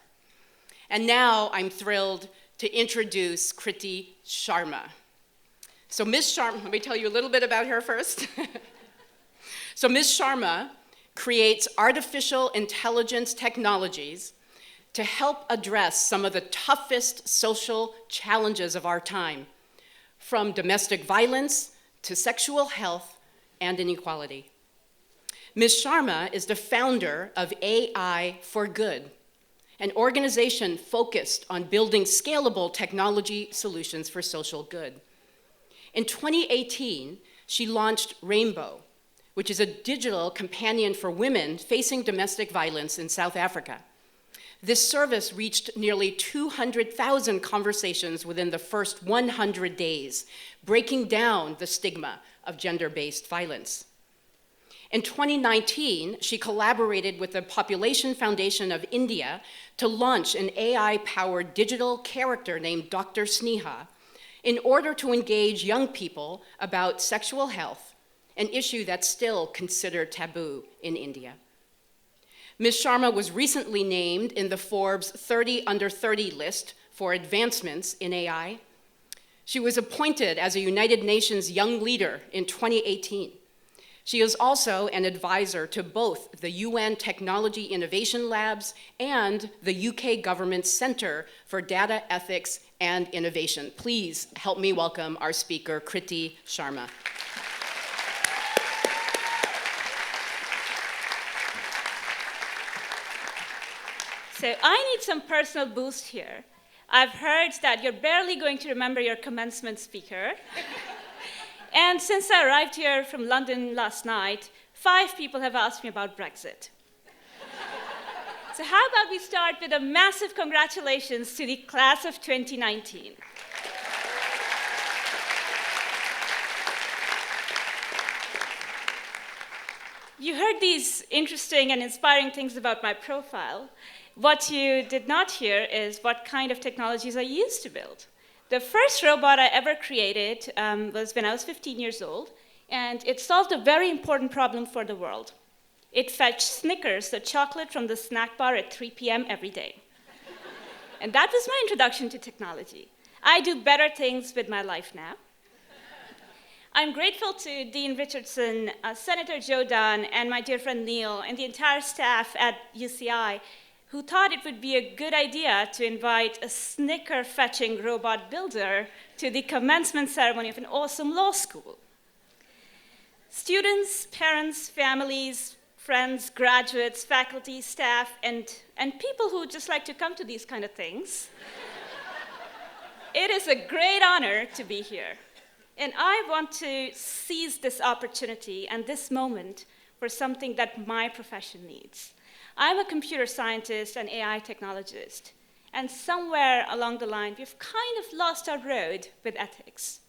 And now I'm thrilled to introduce Kriti Sharma. So Ms. Sharma, let me tell you a little bit about her first. So Ms. Sharma creates artificial intelligence technologies to help address some of the toughest social challenges of our time, from domestic violence to sexual health and inequality. Ms. Sharma is the founder of AI for Good, an organization focused on building scalable technology solutions for social good. In 2018, she launched Rainbow, which is a digital companion for women facing domestic violence in South Africa. This service reached nearly 200,000 conversations within the first 100 days, breaking down the stigma of gender-based violence. In 2019, she collaborated with the Population Foundation of India to launch an AI-powered digital character named Dr. Sneha in order to engage young people about sexual health, an issue that's still considered taboo in India. Ms. Sharma was recently named in the Forbes 30 Under 30 list for advancements in AI. She was appointed as a United Nations Young Leader in 2018. She is also an advisor to both the UN Technology Innovation Labs and the UK government's Center for Data Ethics and Innovation. Please help me welcome our speaker, Kriti Sharma. So I need some personal boost here. I've heard that you're barely going to remember your commencement speaker. And since I arrived here from London last night, 5 people have asked me about Brexit. So how about we start with a massive congratulations to the class of 2019. You heard these interesting and inspiring things about my profile. What you did not hear is what kind of technologies I used to build. The first robot I ever created was when I was 15 years old, and it solved a very important problem for the world. It fetched Snickers, the chocolate from the snack bar at 3 p.m. every day. And that was my introduction to technology. I do better things with my life now. I'm grateful to Dean Richardson, Senator Joe Dunn, and my dear friend Neil, and the entire staff at UCI, who thought it would be a good idea to invite a Snicker-fetching robot builder to the commencement ceremony of an awesome law school. Students, parents, families, friends, graduates, faculty, staff, and people who just like to come to these kind of things, it is a great honor to be here. And I want to seize this opportunity and this moment for something that my profession needs. I'm a computer scientist and AI technologist, and somewhere along the line, we've kind of lost our road with ethics.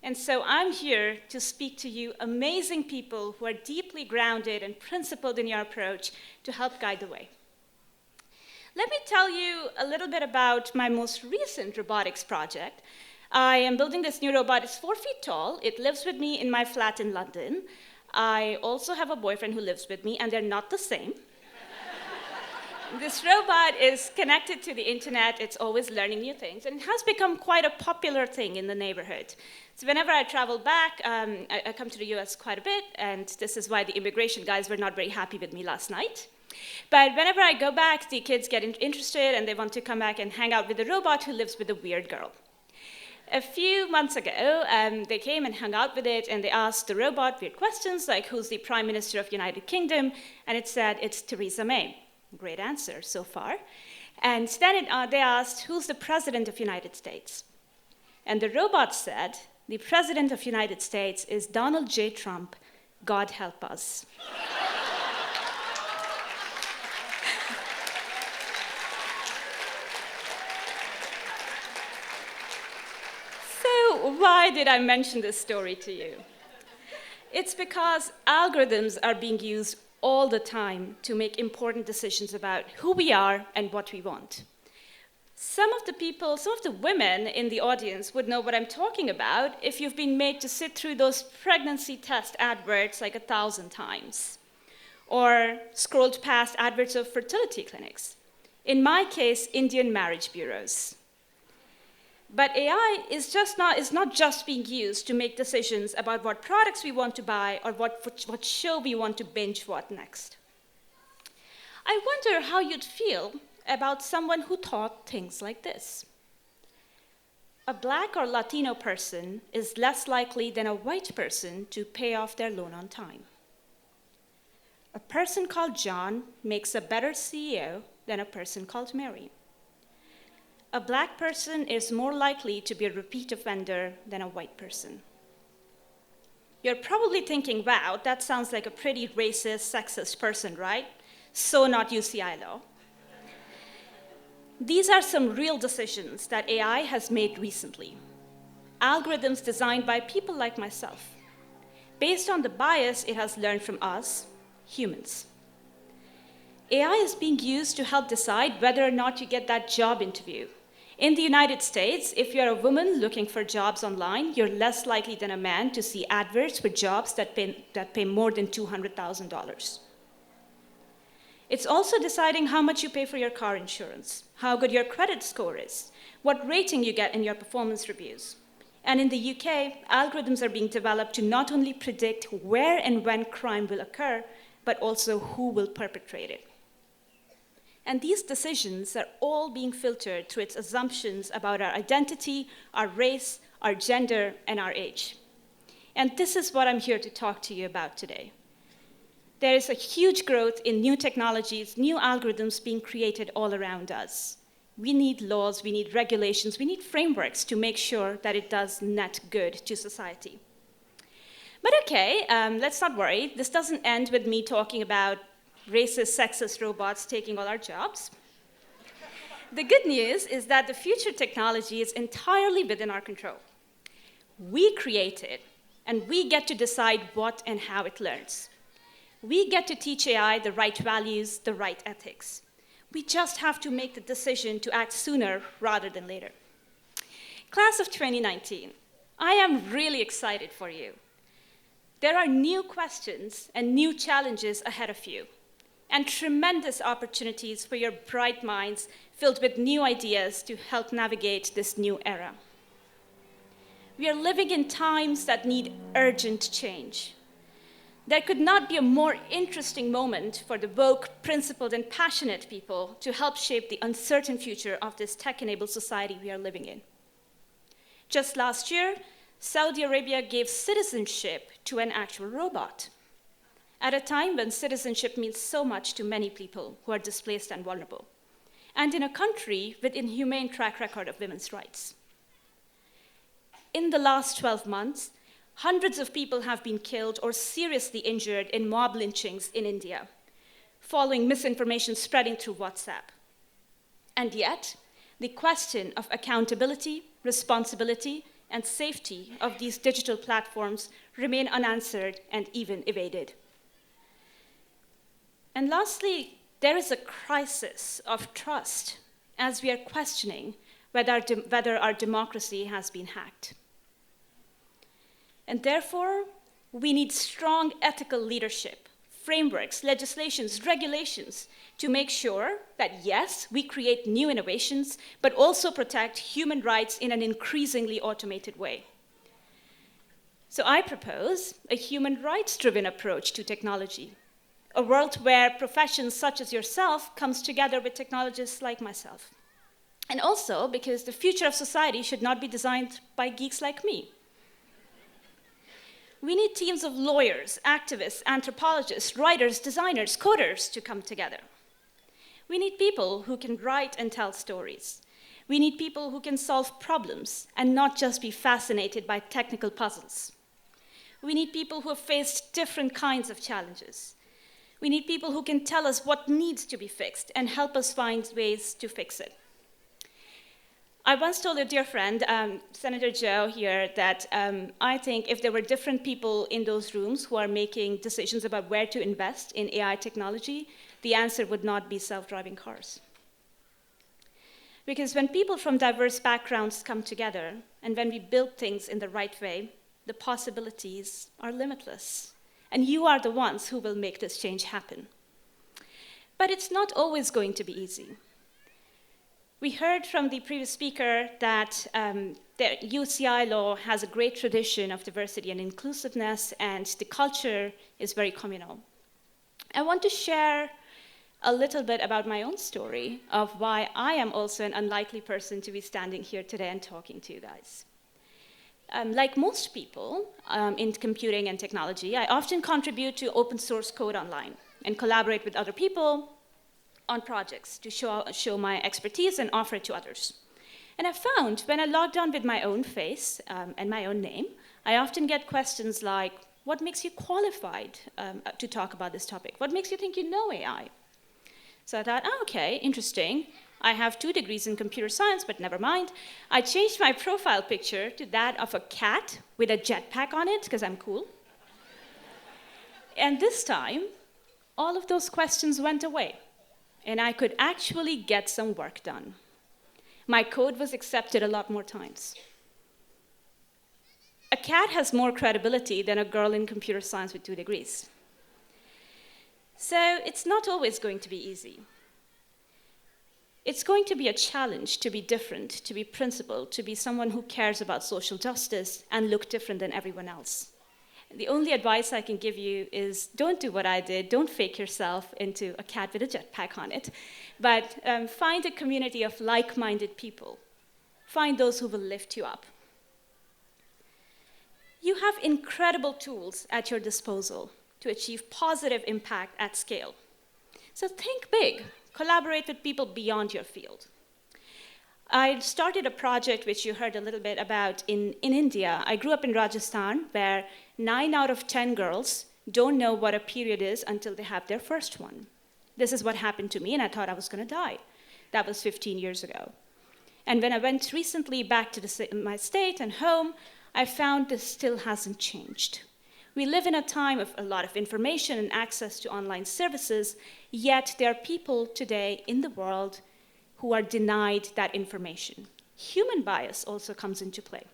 And so I'm here to speak to you amazing people who are deeply grounded and principled in your approach to help guide the way. Let me tell you a little bit about my most recent robotics project. I am building this new robot. It's 4 feet tall. It lives with me in my flat in London. I also have a boyfriend who lives with me, and they're not the same. This robot is connected to the internet. It's always learning new things, and it has become quite a popular thing in the neighborhood. So whenever I travel back, I come to the US quite a bit, and this is why the immigration guys were not very happy with me last night. But whenever I go back, the kids get interested, and they want to come back and hang out with the robot who lives with a weird girl. A few months ago, they came and hung out with it, and they asked the robot weird questions, like who's the Prime Minister of the United Kingdom, and it said it's Theresa May. Great answer so far. And then they asked, who's the President of the United States? And the robot said, the President of the United States is Donald J. Trump. God help us. So why did I mention this story to you? It's because algorithms are being used all the time to make important decisions about who we are and what we want. Some of the women in the audience would know what I'm talking about if you've been made to sit through those pregnancy test adverts like 1,000 times, or scrolled past adverts of fertility clinics. In my case, Indian marriage bureaus. But AI is not just being used to make decisions about what products we want to buy or what show we want to binge watch next. I wonder how you'd feel about someone who thought things like this. A Black or Latino person is less likely than a white person to pay off their loan on time. A person called John makes a better CEO than a person called Mary. A Black person is more likely to be a repeat offender than a white person. You're probably thinking, wow, that sounds like a pretty racist, sexist person, right? So not UCI law. These are some real decisions that AI has made recently. Algorithms designed by people like myself, based on the bias it has learned from us, humans. AI is being used to help decide whether or not you get that job interview. In the United States, if you're a woman looking for jobs online, you're less likely than a man to see adverts for jobs that pay more than $200,000. It's also deciding how much you pay for your car insurance, how good your credit score is, what rating you get in your performance reviews. And in the UK, algorithms are being developed to not only predict where and when crime will occur, but also who will perpetrate it. And these decisions are all being filtered through its assumptions about our identity, our race, our gender, and our age. And this is what I'm here to talk to you about today. There is a huge growth in new technologies, new algorithms being created all around us. We need laws, we need regulations, we need frameworks to make sure that it does net good to society. But okay, let's not worry. This doesn't end with me talking about racist, sexist robots taking all our jobs. The good news is that the future technology is entirely within our control. We create it, and we get to decide what and how it learns. We get to teach AI the right values, the right ethics. We just have to make the decision to act sooner rather than later. Class of 2019, I am really excited for you. There are new questions and new challenges ahead of you, and tremendous opportunities for your bright minds filled with new ideas to help navigate this new era. We are living in times that need urgent change. There could not be a more interesting moment for the woke, principled, and passionate people to help shape the uncertain future of this tech-enabled society we are living in. Just last year, Saudi Arabia gave citizenship to an actual robot, at a time when citizenship means so much to many people who are displaced and vulnerable, and in a country with an inhumane track record of women's rights. In the last 12 months, hundreds of people have been killed or seriously injured in mob lynchings in India, following misinformation spreading through WhatsApp. And yet, the question of accountability, responsibility, and safety of these digital platforms remain unanswered and even evaded. And lastly, there is a crisis of trust as we are questioning whether our democracy has been hacked. And therefore, we need strong ethical leadership, frameworks, legislations, regulations to make sure that, yes, we create new innovations, but also protect human rights in an increasingly automated way. So I propose a human rights-driven approach to technology, a world where professions such as yourself comes together with technologists like myself. And also because the future of society should not be designed by geeks like me. We need teams of lawyers, activists, anthropologists, writers, designers, coders to come together. We need people who can write and tell stories. We need people who can solve problems and not just be fascinated by technical puzzles. We need people who have faced different kinds of challenges. We need people who can tell us what needs to be fixed and help us find ways to fix it. I once told a dear friend, Senator Joe here, that I think if there were different people in those rooms who are making decisions about where to invest in AI technology, the answer would not be self-driving cars. Because when people from diverse backgrounds come together, and when we build things in the right way, the possibilities are limitless. And you are the ones who will make this change happen. But it's not always going to be easy. We heard from the previous speaker that the UCI law has a great tradition of diversity and inclusiveness, and the culture is very communal. I want to share a little bit about my own story of why I am also an unlikely person to be standing here today and talking to you guys. Like most people in computing and technology, I often contribute to open source code online and collaborate with other people on projects to show my expertise and offer it to others. And I found when I logged on with my own face and my own name, I often get questions like, what makes you qualified to talk about this topic? What makes you think you know AI? So I thought, oh, okay, interesting. I have 2 degrees in computer science, but never mind. I changed my profile picture to that of a cat with a jetpack on it, because I'm cool. And this time, all of those questions went away, and I could actually get some work done. My code was accepted a lot more times. A cat has more credibility than a girl in computer science with 2 degrees. So it's not always going to be easy. It's going to be a challenge to be different, to be principled, to be someone who cares about social justice and look different than everyone else. The only advice I can give you is don't do what I did. Don't fake yourself into a cat with a jetpack on it. But find a community of like-minded people. Find those who will lift you up. You have incredible tools at your disposal to achieve positive impact at scale. So think big. Collaborate with people beyond your field. I started a project which you heard a little bit about in India. I grew up in Rajasthan, where 9 out of 10 girls don't know what a period is until they have their first one. This is what happened to me, and I thought I was going to die. That was 15 years ago. And when I went recently back to my state and home, I found this still hasn't changed. We live in a time of a lot of information and access to online services, yet there are people today in the world who are denied that information. Human bias also comes into play.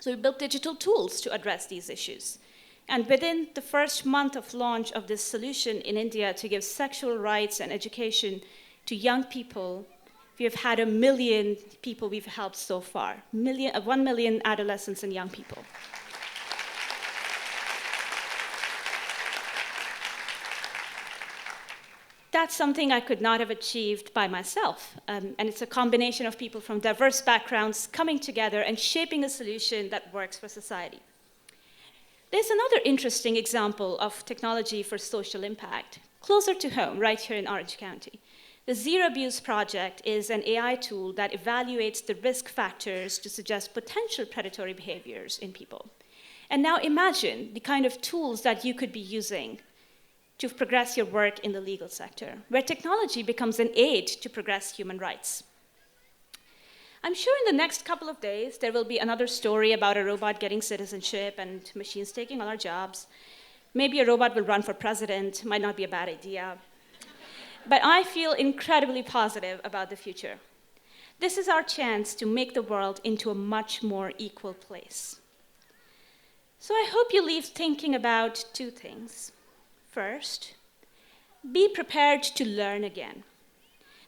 So we built digital tools to address these issues. And within the first month of launch of this solution in India to give sexual rights and education to young people, we have had 1 million people we've helped so far, 1 million adolescents and young people. That's something I could not have achieved by myself. And it's a combination of people from diverse backgrounds coming together and shaping a solution that works for society. There's another interesting example of technology for social impact, closer to home, right here in Orange County. The Zero Abuse Project is an AI tool that evaluates the risk factors to suggest potential predatory behaviors in people. And now imagine the kind of tools that you could be using to progress your work in the legal sector, where technology becomes an aid to progress human rights. I'm sure in the next couple of days, there will be another story about a robot getting citizenship and machines taking all our jobs. Maybe a robot will run for president, might not be a bad idea. But I feel incredibly positive about the future. This is our chance to make the world into a much more equal place. So I hope you leave thinking about 2 things. First, be prepared to learn again.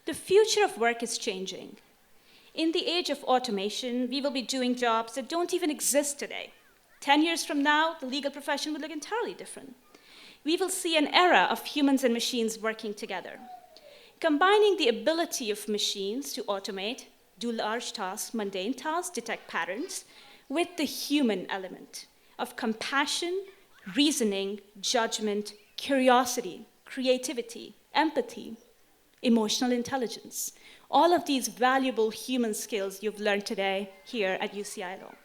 The future of work is changing. In the age of automation, we will be doing jobs that don't even exist today. 10 years from now, the legal profession will look entirely different. We will see an era of humans and machines working together. Combining the ability of machines to automate, do large tasks, mundane tasks, detect patterns, with the human element of compassion, reasoning, judgment, curiosity, creativity, empathy, emotional intelligence. All of these valuable human skills you've learned today here at UCI Law.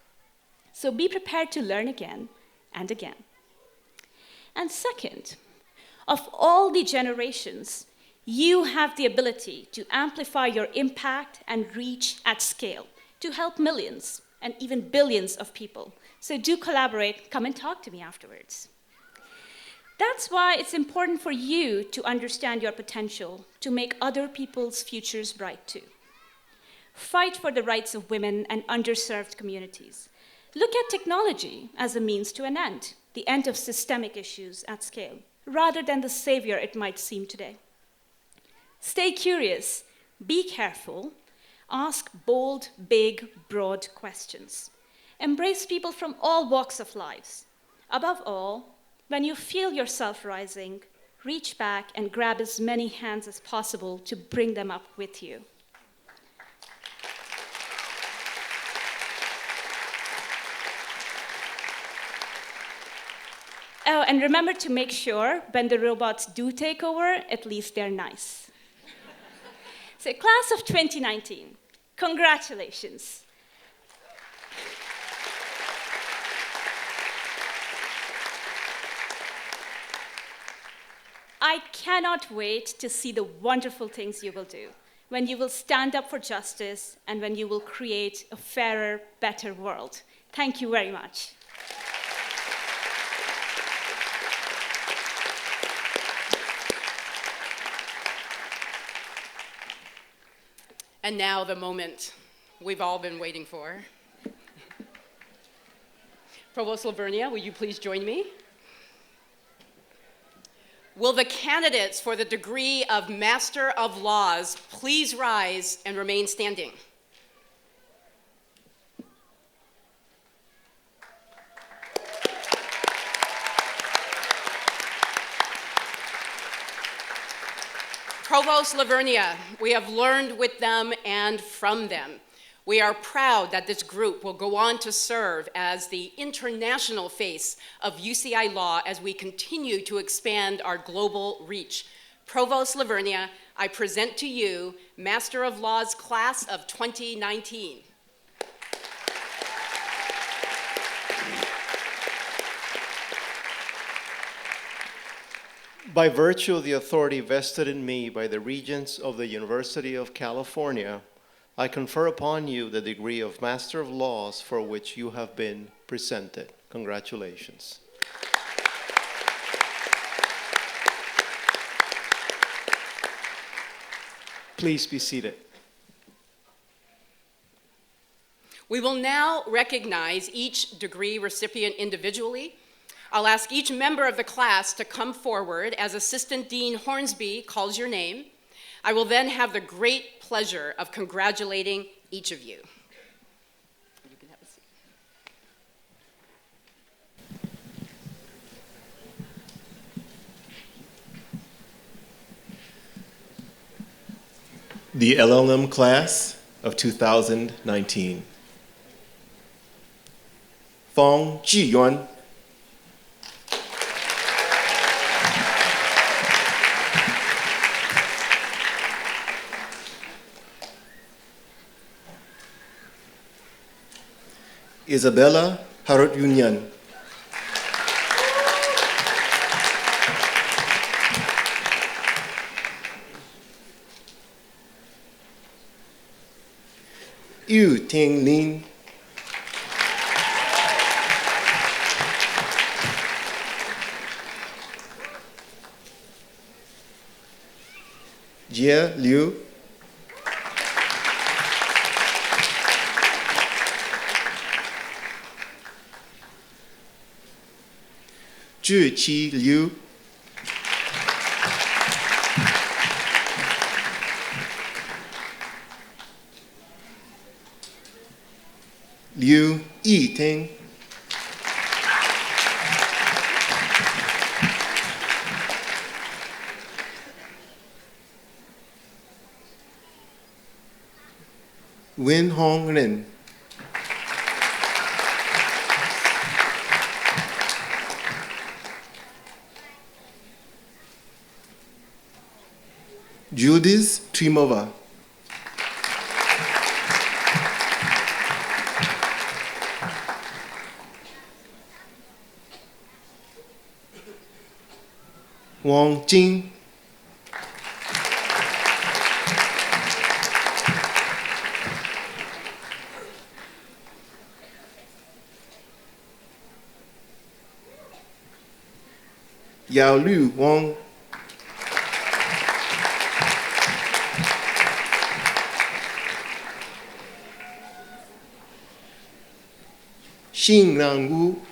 So be prepared to learn again and again. And second, of all the generations, you have the ability to amplify your impact and reach at scale to help millions and even billions of people. So do collaborate, come and talk to me afterwards. That's why it's important for you to understand your potential to make other people's futures bright too. Fight for the rights of women and underserved communities. Look at technology as a means to an end, the end of systemic issues at scale, rather than the savior it might seem today. Stay curious, be careful, ask bold, big, broad questions. Embrace people from all walks of life. Above all, when you feel yourself rising, reach back and grab as many hands as possible to bring them up with you. Oh, and remember to make sure when the robots do take over, at least they're nice. So, class of 2019, congratulations. I cannot wait to see the wonderful things you will do when you will stand up for justice and when you will create a fairer, better world. Thank you very much. And now the moment we've all been waiting for. Provost Lavernia, will you please join me? Will the candidates for the degree of Master of Laws please rise and remain standing? Provost Lavernia, we have learned with them and from them. We are proud that this group will go on to serve as the international face of UCI law as we continue to expand our global reach. Provost Lavernia, I present to you Master of Laws Class of 2019. By virtue of the authority vested in me by the Regents of the University of California, I confer upon you the degree of Master of Laws for which you have been presented. Congratulations. Please be seated. We will now recognize each degree recipient individually. I'll ask each member of the class to come forward as Assistant Dean Hornsby calls your name. I will then have the great pleasure of congratulating each of you. You can have a seat. The LLM class of 2019. Fong Jiyuan. Isabella Harut Yunyan. Yu Ting Lin. Jie Liu. Zhi Qi Liu. Liu Yiteng. Wen Hong Ren. Judith Trimova. Wang Jing. Yao Lu Wang. Xin Rang Wu.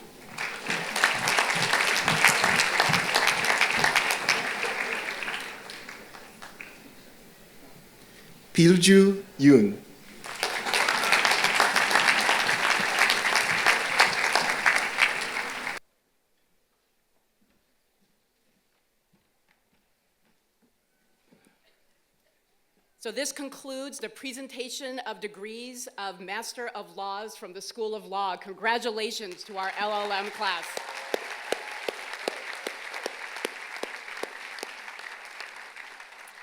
Pilju Yun. So this concludes the presentation of degrees of Master of Laws from the School of Law. Congratulations to our LLM class.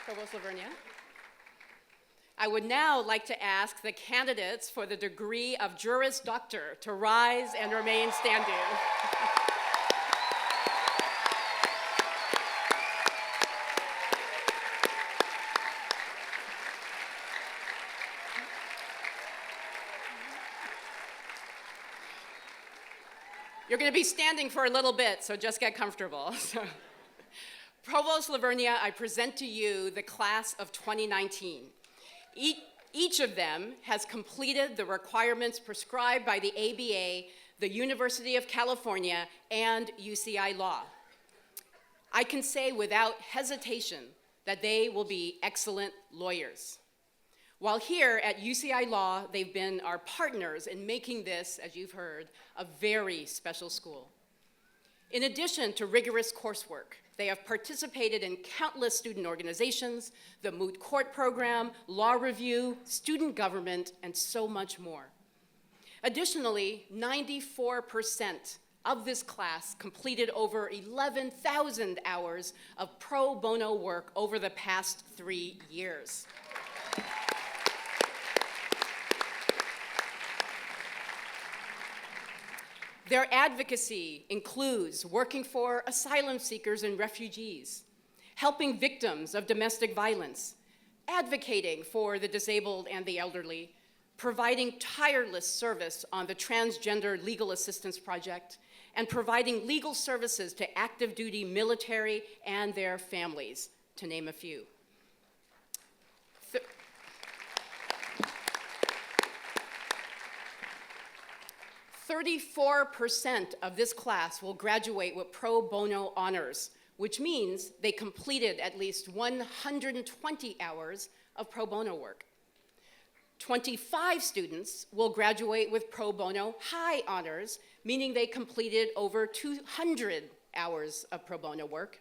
Provost Lavernia. I would now like to ask the candidates for the degree of Juris Doctor to rise and remain standing. You're going to be standing for a little bit, so just get comfortable. Provost Lavernia, I present to you the class of 2019. Each of them has completed the requirements prescribed by the ABA, the University of California, and UCI Law. I can say without hesitation that they will be excellent lawyers. While here at UCI Law, they've been our partners in making this, as you've heard, a very special school. In addition to rigorous coursework, they have participated in countless student organizations, the Moot Court Program, Law Review, student government, and so much more. Additionally, 94% of this class completed over 11,000 hours of pro bono work over the past 3 years. Their advocacy includes working for asylum seekers and refugees, helping victims of domestic violence, advocating for the disabled and the elderly, providing tireless service on the Transgender Legal Assistance Project, and providing legal services to active duty military and their families, to name a few. 34% of this class will graduate with pro bono honors, which means they completed at least 120 hours of pro bono work. 25 students will graduate with pro bono high honors, meaning they completed over 200 hours of pro bono work.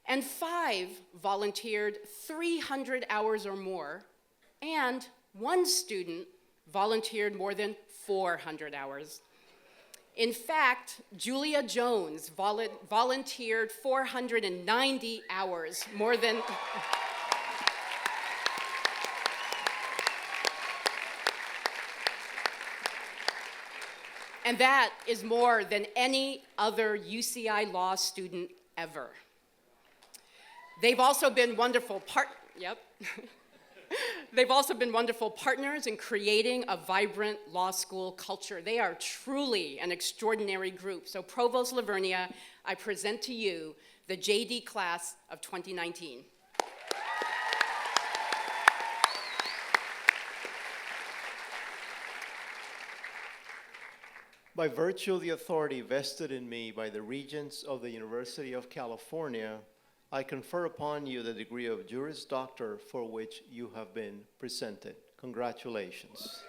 And 5 volunteered 300 hours or more, and 1 student volunteered more than 400 hours. In fact, Julia Jones volunteered 490 hours, more than and that is more than any other UCI law student ever. They've also been wonderful They've also been wonderful partners in creating a vibrant law school culture. They are truly an extraordinary group. So Provost Lavernia, I present to you the JD class of 2019. By virtue of the authority vested in me by the Regents of the University of California, I confer upon you the degree of Juris Doctor for which you have been presented. Congratulations.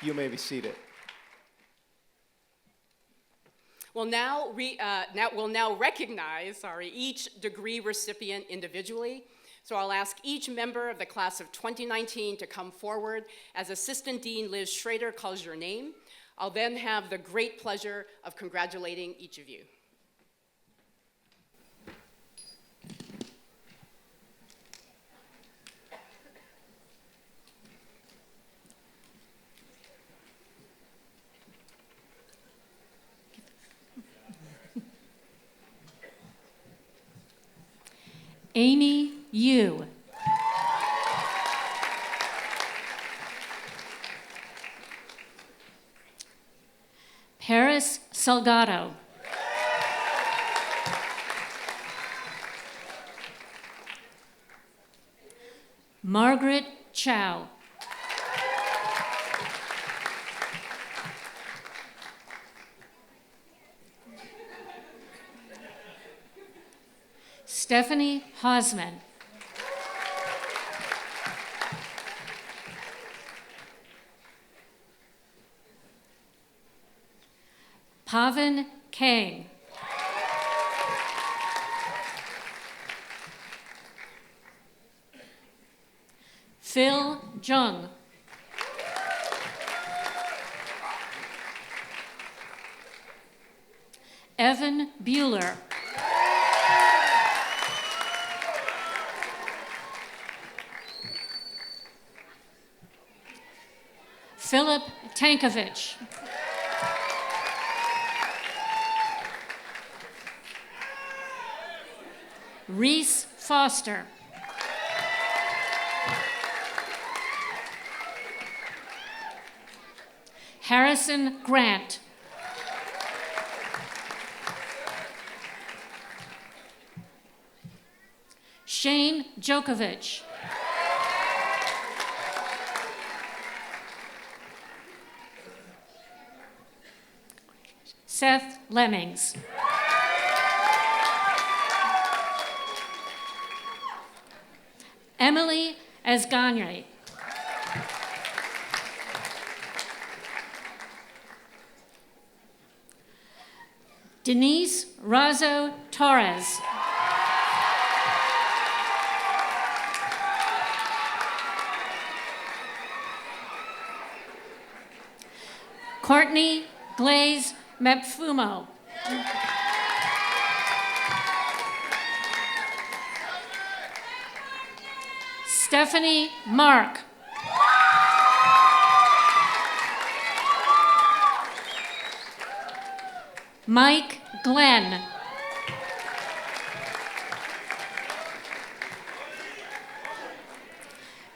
You may be seated. We'll now recognize each degree recipient individually. So I'll ask each member of the class of 2019 to come forward as Assistant Dean Liz Schrader calls your name. I'll then have the great pleasure of congratulating each of you. Amy Yu. Paris Salgado. Margaret Chow. Stephanie Hosman. Pavan Kang. Phil Jung. Evan Bueller. Philip Tankovich. Reese Foster. Harrison Grant. Shane Djokovic. Seth Lemmings. Emily Asgagne. Denise Razo Torres. Courtney Glaze Mepfumo. Stephanie Mark. Mike Glenn.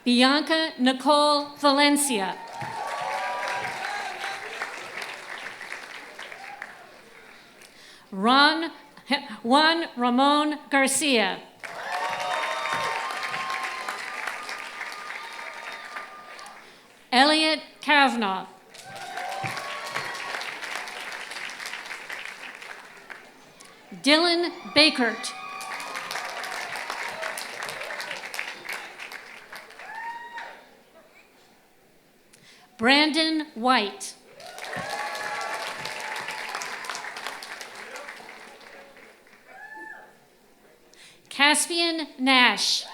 Bianca Nicole Valencia. Juan Ramon Garcia. Elliot Kavanaugh. Dylan Bakert. Brandon White. Caspian Nash.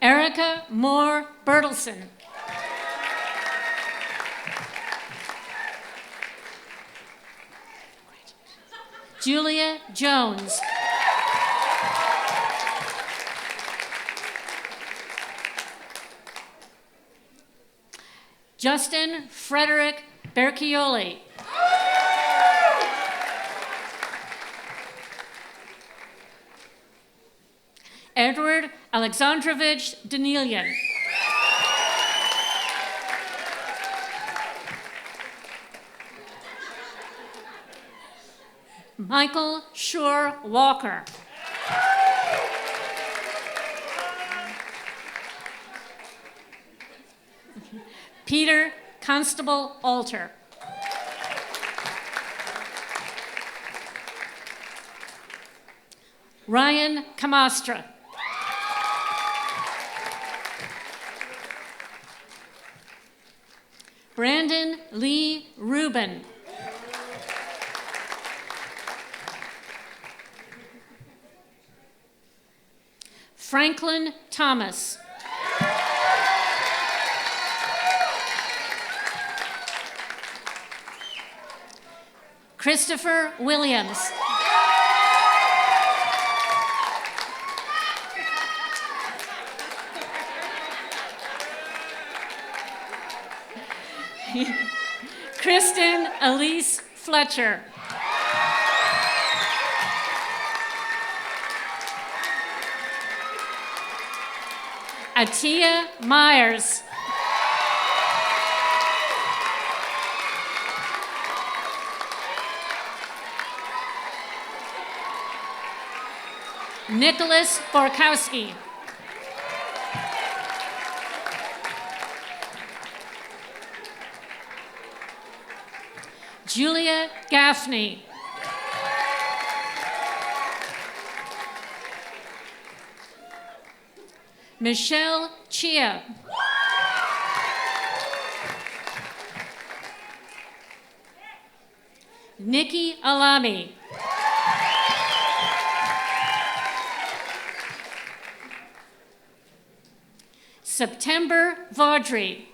Erica Moore Bertelson. Julia Jones. Justin Frederick Berchioli. Edward Alexandrovich Danilian. Michael Shore Walker. Peter Constable Alter. Ryan Camastra. Brandon Lee Rubin. Franklin Thomas. Christopher Williams. Kristen Elise Fletcher. Atia Myers. Nicholas Borkowski. Julia Gaffney. Michelle Chia. Nikki Alami. September Vaudry.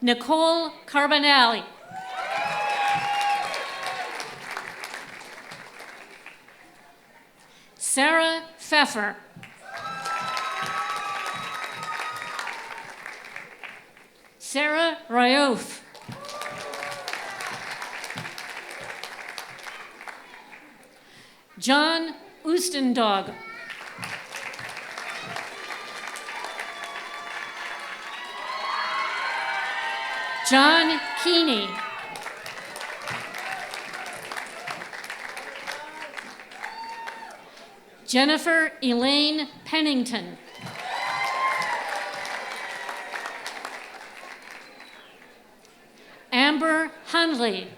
Nicole Carbonelli. Sarah Pfeffer. Sarah Rayouf. John Oostendog. John Keeney. Jennifer Elaine Pennington. Amber Hundley.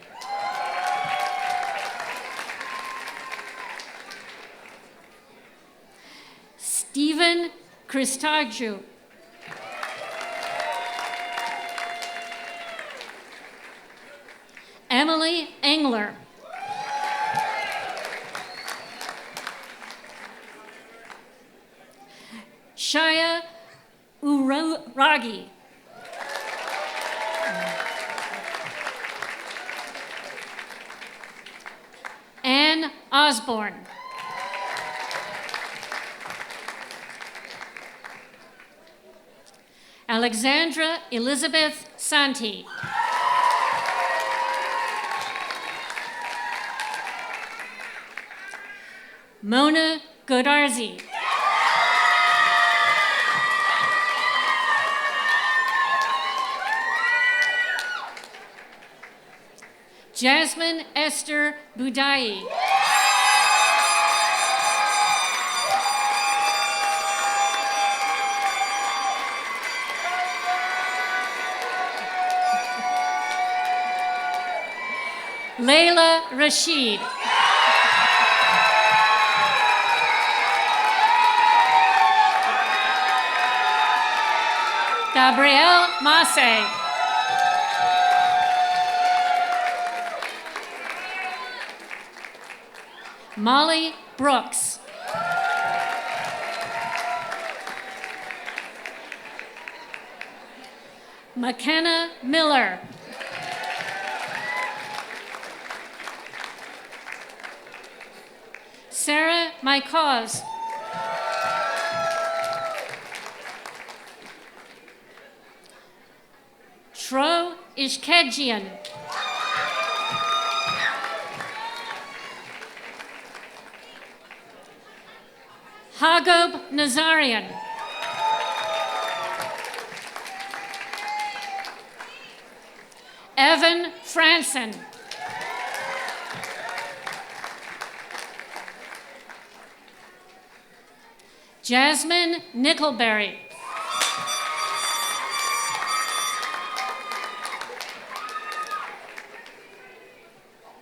Stephen Christaju. Emily Engler. Kagi. Anne Osborne. Alexandra Elizabeth Santi. Mona Godarzi. Jasmine Esther Budai. Layla Rashid. Gabrielle Masse. Molly Brooks. McKenna Miller. Sarah Mycause. Tro Ishkedjian. Hagob Nazarian. Evan Franson. Jasmine Nickelberry.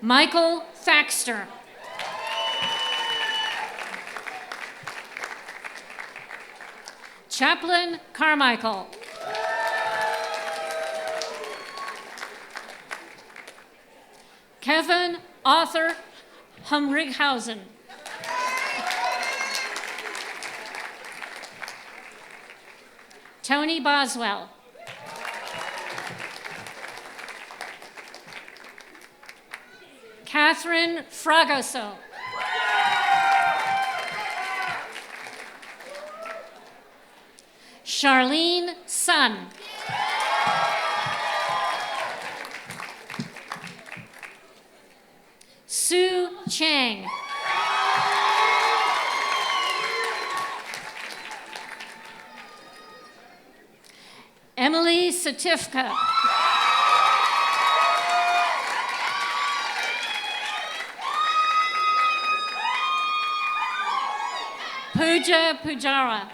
Michael Thaxter. Chaplain Carmichael. Kevin Arthur Humrighausen. Tony Boswell. Catherine Fragoso. Charlene Sun. Sue Chang. Emily Satifka. Pooja Pujara.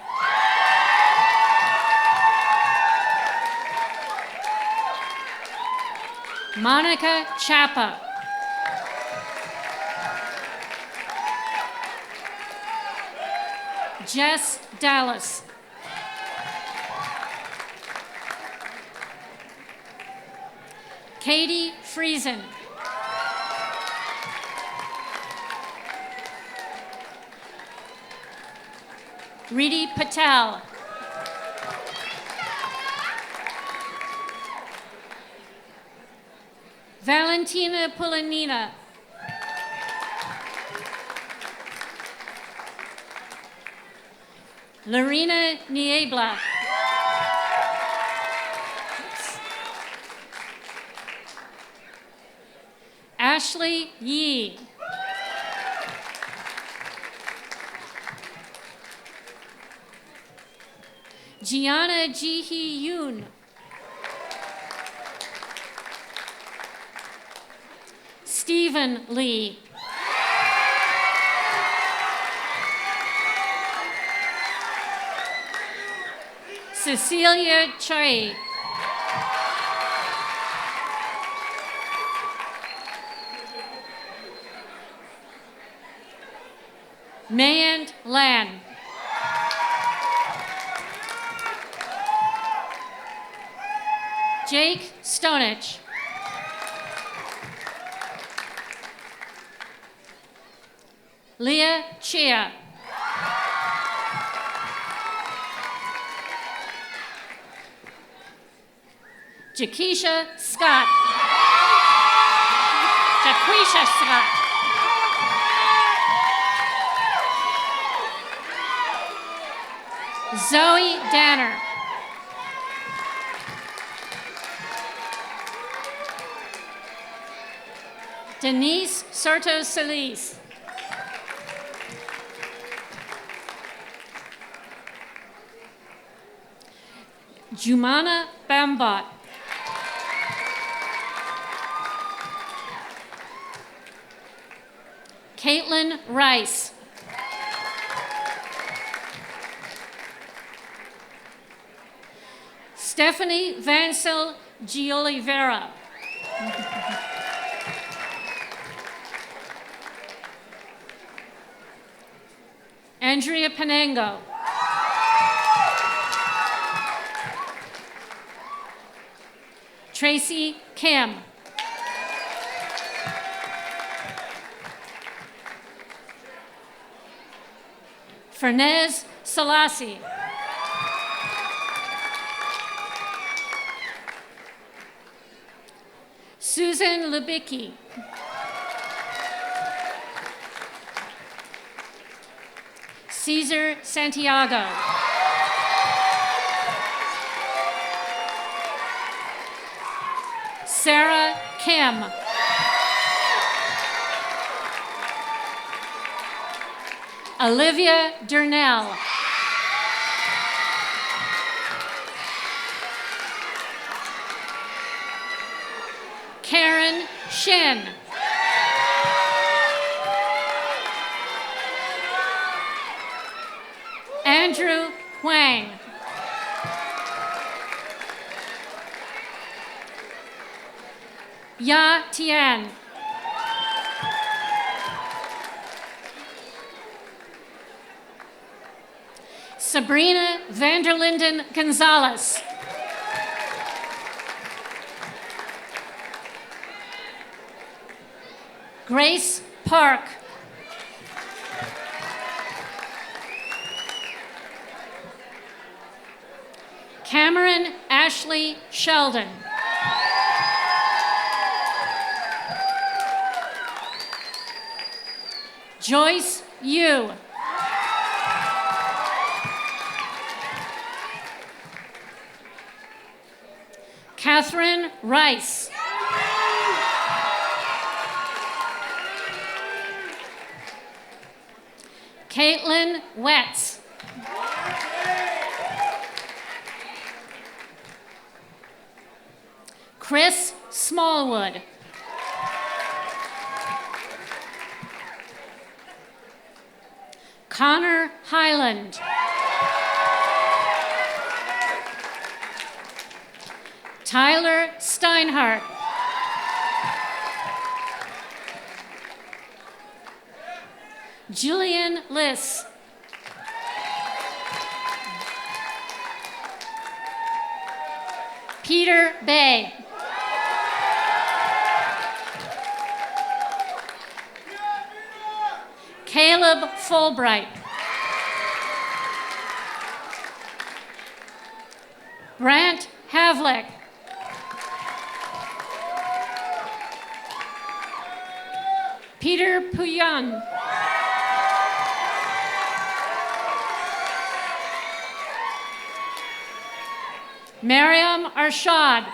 Monica Chapa. Jess Dallas. Katie Friesen. Riti Patel. Valentina Pulanina. Lorena Niebla. Ashley Yee. Gianna Jihi Yoon. Stephen Lee. Cecilia Choi. Mayant Lan. Jake Stonich. Leah Chia. Jaquisha Scott. Jaquisha Scott. Zoe Danner. Denise Soto Solis. Jumana Bambot. Caitlin Rice. Stephanie Vansel Giolivera. Andrea Penango. Tracy Kim. Fernez Selassie. Susan Lubicki. Cesar Santiago. Sarah Kim. Olivia Durnell. Karen Shin. Andrew Huang. Ya Tian. Sabrina Vanderlinden Gonzalez. Grace Park. Cameron Ashley Sheldon. Joyce Yu. Catherine Rice. Caitlin Wetz. Chris Smallwood. Connor Highland. Tyler Steinhardt. Julian Liss. Peter Bay. Caleb Fulbright. Brant Havlick. Peter Puyan. Mariam Arshad.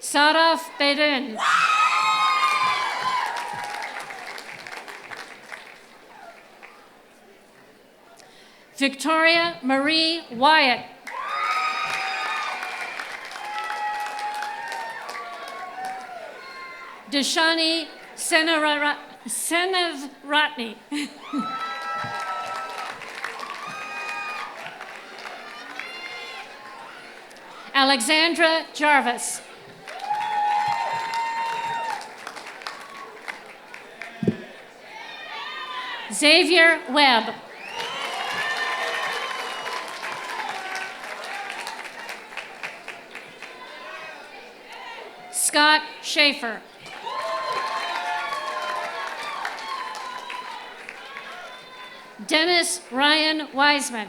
Saraf Bedin. Victoria Marie Wyatt. Deshani Senevratni. Alexandra Jarvis. Xavier Webb. Scott Schaefer. Dennis Ryan Wiseman.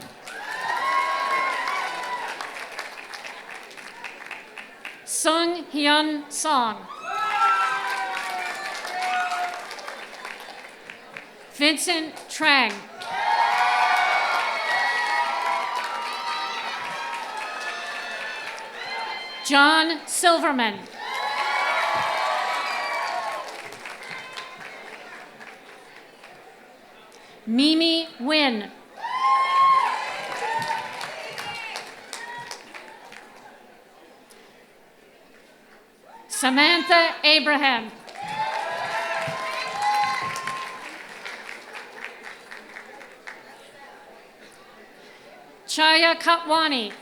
Sung Hyun Song. Vincent Trang. John Silverman. Mimi Nguyen. Samantha Abraham. Chaya Katwani.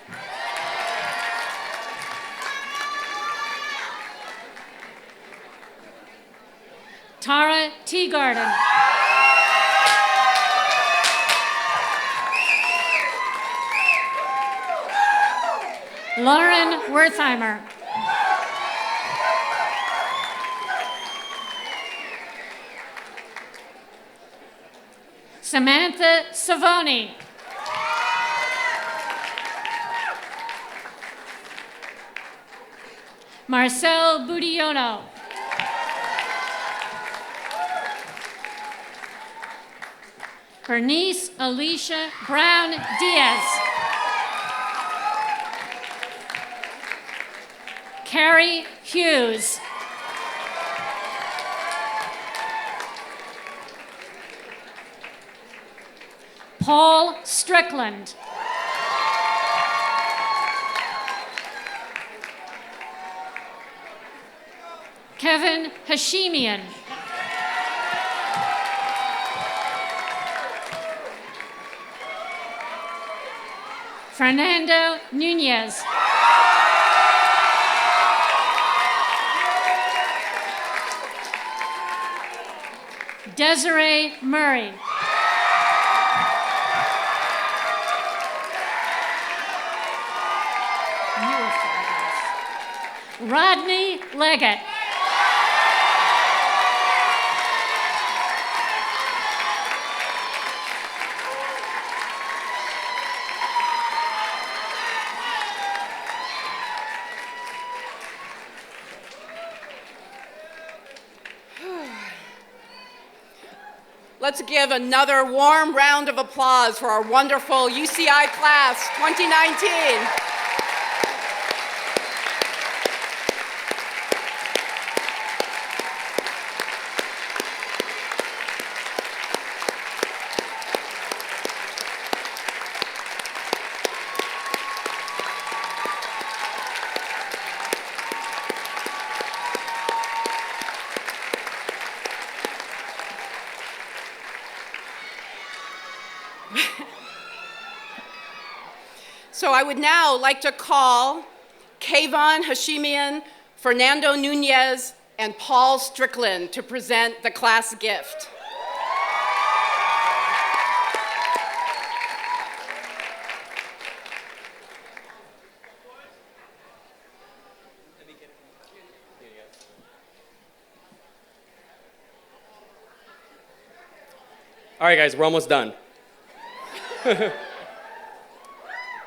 Tara Teagarden. Lauren Wertheimer. Samantha Savoni. Marcel Budiono. Bernice Alicia Brown Diaz. Carrie Hughes. Paul Strickland. Kevin Hashimian. Fernando Nunez. Desiree Murray. Rodney Leggett. Let's give another warm round of applause for our wonderful UCI class 2019. So I would now like to call Kayvon Hashimian, Fernando Nunez, and Paul Strickland to present the class gift. All right, guys, we're almost done.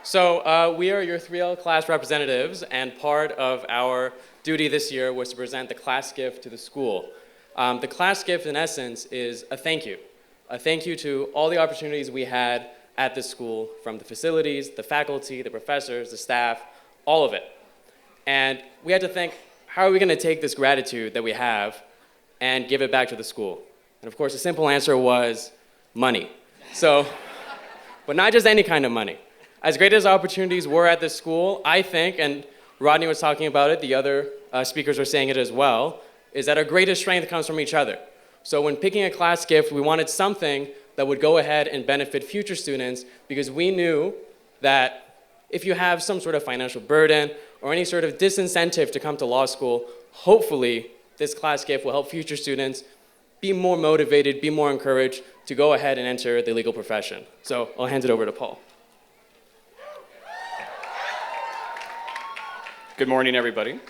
So we are your 3L class representatives, and part of our duty this year was to present the class gift to the school. The class gift, in essence, is a thank you. A thank you to all the opportunities we had at this school, from the facilities, the faculty, the professors, the staff, all of it. And we had to think, how are we going to take this gratitude that we have and give it back to the school? And of course, the simple answer was money. So, but not just any kind of money. As great as opportunities were at this school, I think, and Rodney was talking about it, the other speakers were saying it as well, is that our greatest strength comes from each other. So when picking a class gift, we wanted something that would go ahead and benefit future students, because we knew that if you have some sort of financial burden or any sort of disincentive to come to law school, hopefully this class gift will help future students be more motivated, be more encouraged to go ahead and enter the legal profession. So I'll hand it over to Paul. Good morning, everybody.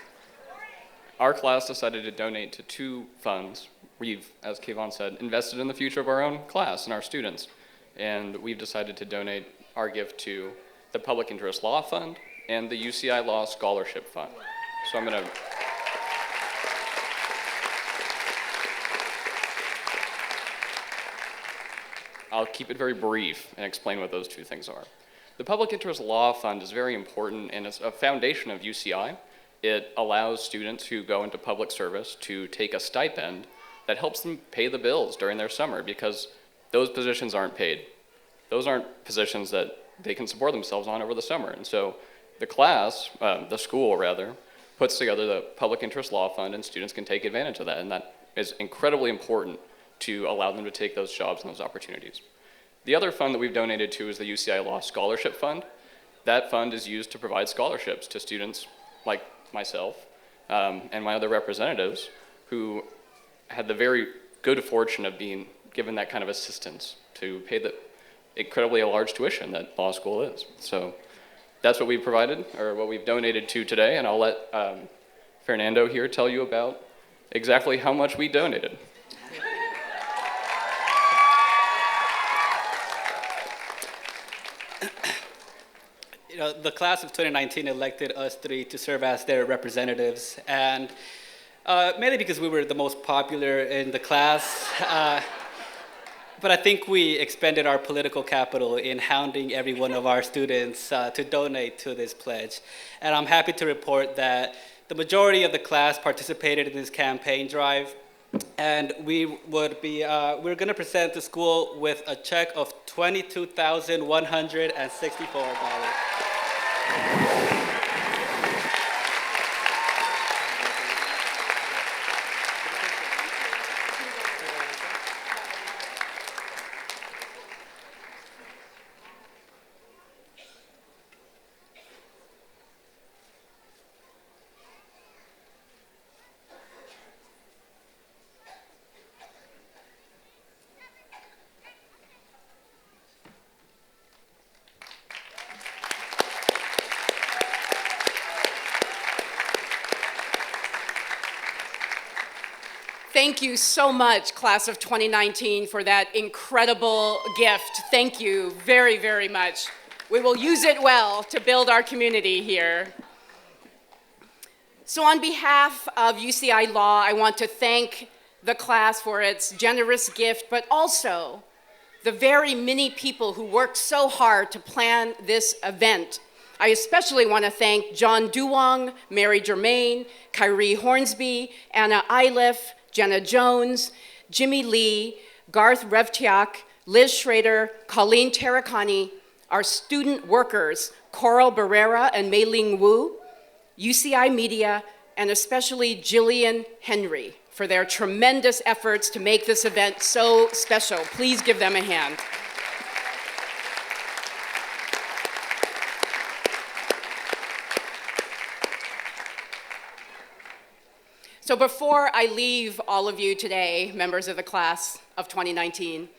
Our class decided to donate to two funds. We've, as Kayvon said, invested in the future of our own class and our students. and we've decided to donate our gift to the Public Interest Law Fund and the UCI Law Scholarship Fund. So I'll keep it very brief and explain what those two things are. The Public Interest Law Fund is very important, and it's a foundation of UCI. It allows students who go into public service to take a stipend that helps them pay the bills during their summer, because those positions aren't paid. Those aren't positions that they can support themselves on over the summer. And so the class, the school rather, puts together the Public Interest Law Fund, and students can take advantage of that. And that is incredibly important to allow them to take those jobs and those opportunities. The other fund that we've donated to is the UCI Law Scholarship Fund. That fund is used to provide scholarships to students like myself and my other representatives who had the very good fortune of being given that kind of assistance to pay the incredibly large tuition that law school is. So that's what we've provided, or what we've donated to today, and I'll let Fernando here tell you about exactly how much we donated. You know, the class of 2019 elected us three to serve as their representatives, and mainly because we were the most popular in the class. But I think we expended our political capital in hounding every one of our students to donate to this pledge. And I'm happy to report that the majority of the class participated in this campaign drive. And we're going to present the school with a check of $22,164. Thank you so much, class of 2019, for that incredible gift. Thank you very, very much. We will use it well to build our community here. So on behalf of UCI Law, I want to thank the class for its generous gift, but also the very many people who worked so hard to plan this event. I especially want to thank John Duwong, Mary Germain, Kyrie Hornsby, Anna Iliff, Jenna Jones, Jimmy Lee, Garth Revtiak, Liz Schrader, Colleen Tarakani, our student workers, Coral Barrera and Mei-Ling Wu, UCI Media, and especially Jillian Henry for their tremendous efforts to make this event so special. Please give them a hand. So before I leave all of you today, members of the class of 2019,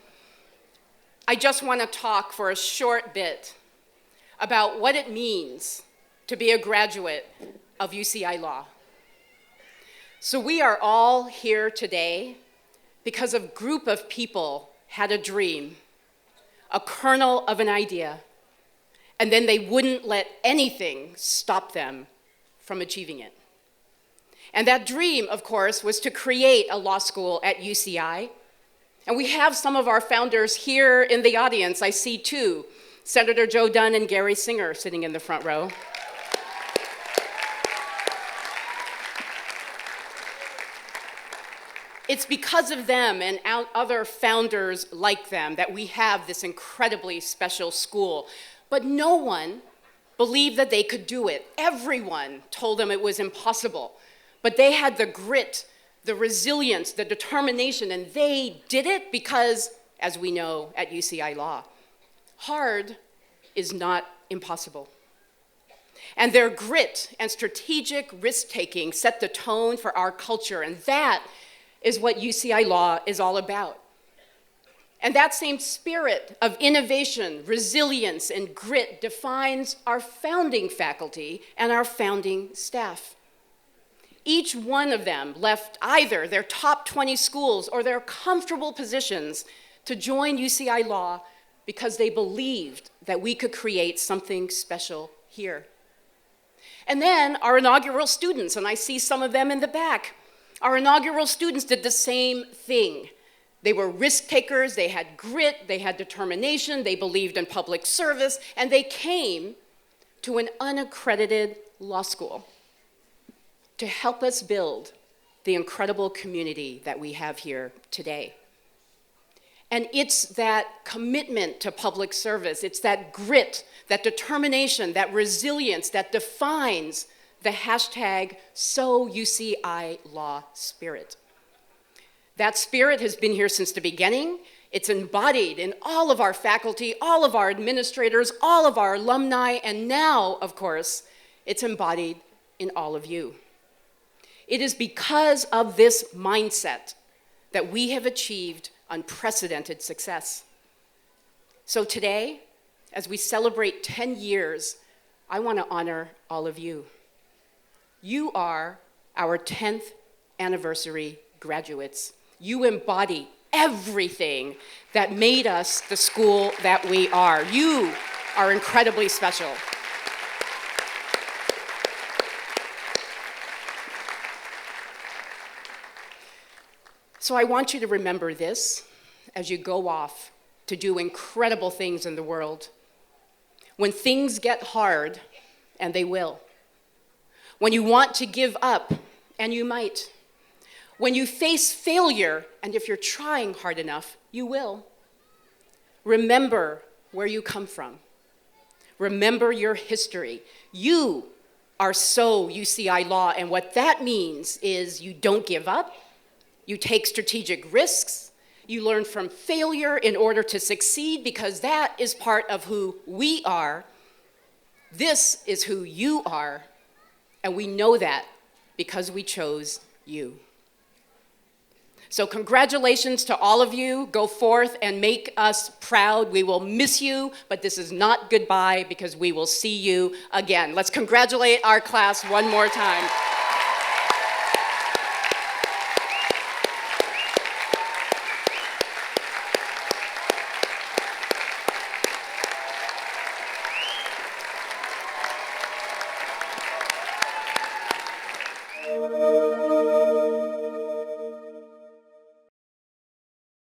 I just want to talk for a short bit about what it means to be a graduate of UCI Law. So we are all here today because a group of people had a dream, a kernel of an idea, and then they wouldn't let anything stop them from achieving it. And that dream, of course, was to create a law school at UCI. And we have some of our founders here in the audience. I see two, Senator Joe Dunn and Gary Singer sitting in the front row. It's because of them and other founders like them that we have this incredibly special school. But no one believed that they could do it. Everyone told them it was impossible. But they had the grit, the resilience, the determination, and they did it because, as we know at UCI Law, hard is not impossible. And their grit and strategic risk-taking set the tone for our culture, and that is what UCI Law is all about. And that same spirit of innovation, resilience, and grit defines our founding faculty and our founding staff. Each one of them left either their top 20 schools or their comfortable positions to join UCI Law because they believed that we could create something special here. And then our inaugural students, and I see some of them in the back, our inaugural students did the same thing. They were risk takers, they had grit, they had determination, they believed in public service, and they came to an unaccredited law school to help us build the incredible community that we have here today. And it's that commitment to public service, it's that grit, that determination, that resilience that defines the hashtag #SoUCI Law spirit. That spirit has been here since the beginning. It's embodied in all of our faculty, all of our administrators, all of our alumni, and now, of course, it's embodied in all of you. It is because of this mindset that we have achieved unprecedented success. So today, as we celebrate 10 years, I want to honor all of you. You are our 10th anniversary graduates. You embody everything that made us the school that we are. You are incredibly special. So I want you to remember this as you go off to do incredible things in the world. When things get hard, and they will. When you want to give up, and you might. When you face failure, and if you're trying hard enough, you will. Remember where you come from. Remember your history. You are #SoUCI Law, and what that means is you don't give up, you take strategic risks, you learn from failure in order to succeed, because that is part of who we are. This is who you are, and we know that because we chose you. So congratulations to all of you. Go forth and make us proud. We will miss you, but this is not goodbye, because we will see you again. Let's congratulate our class one more time.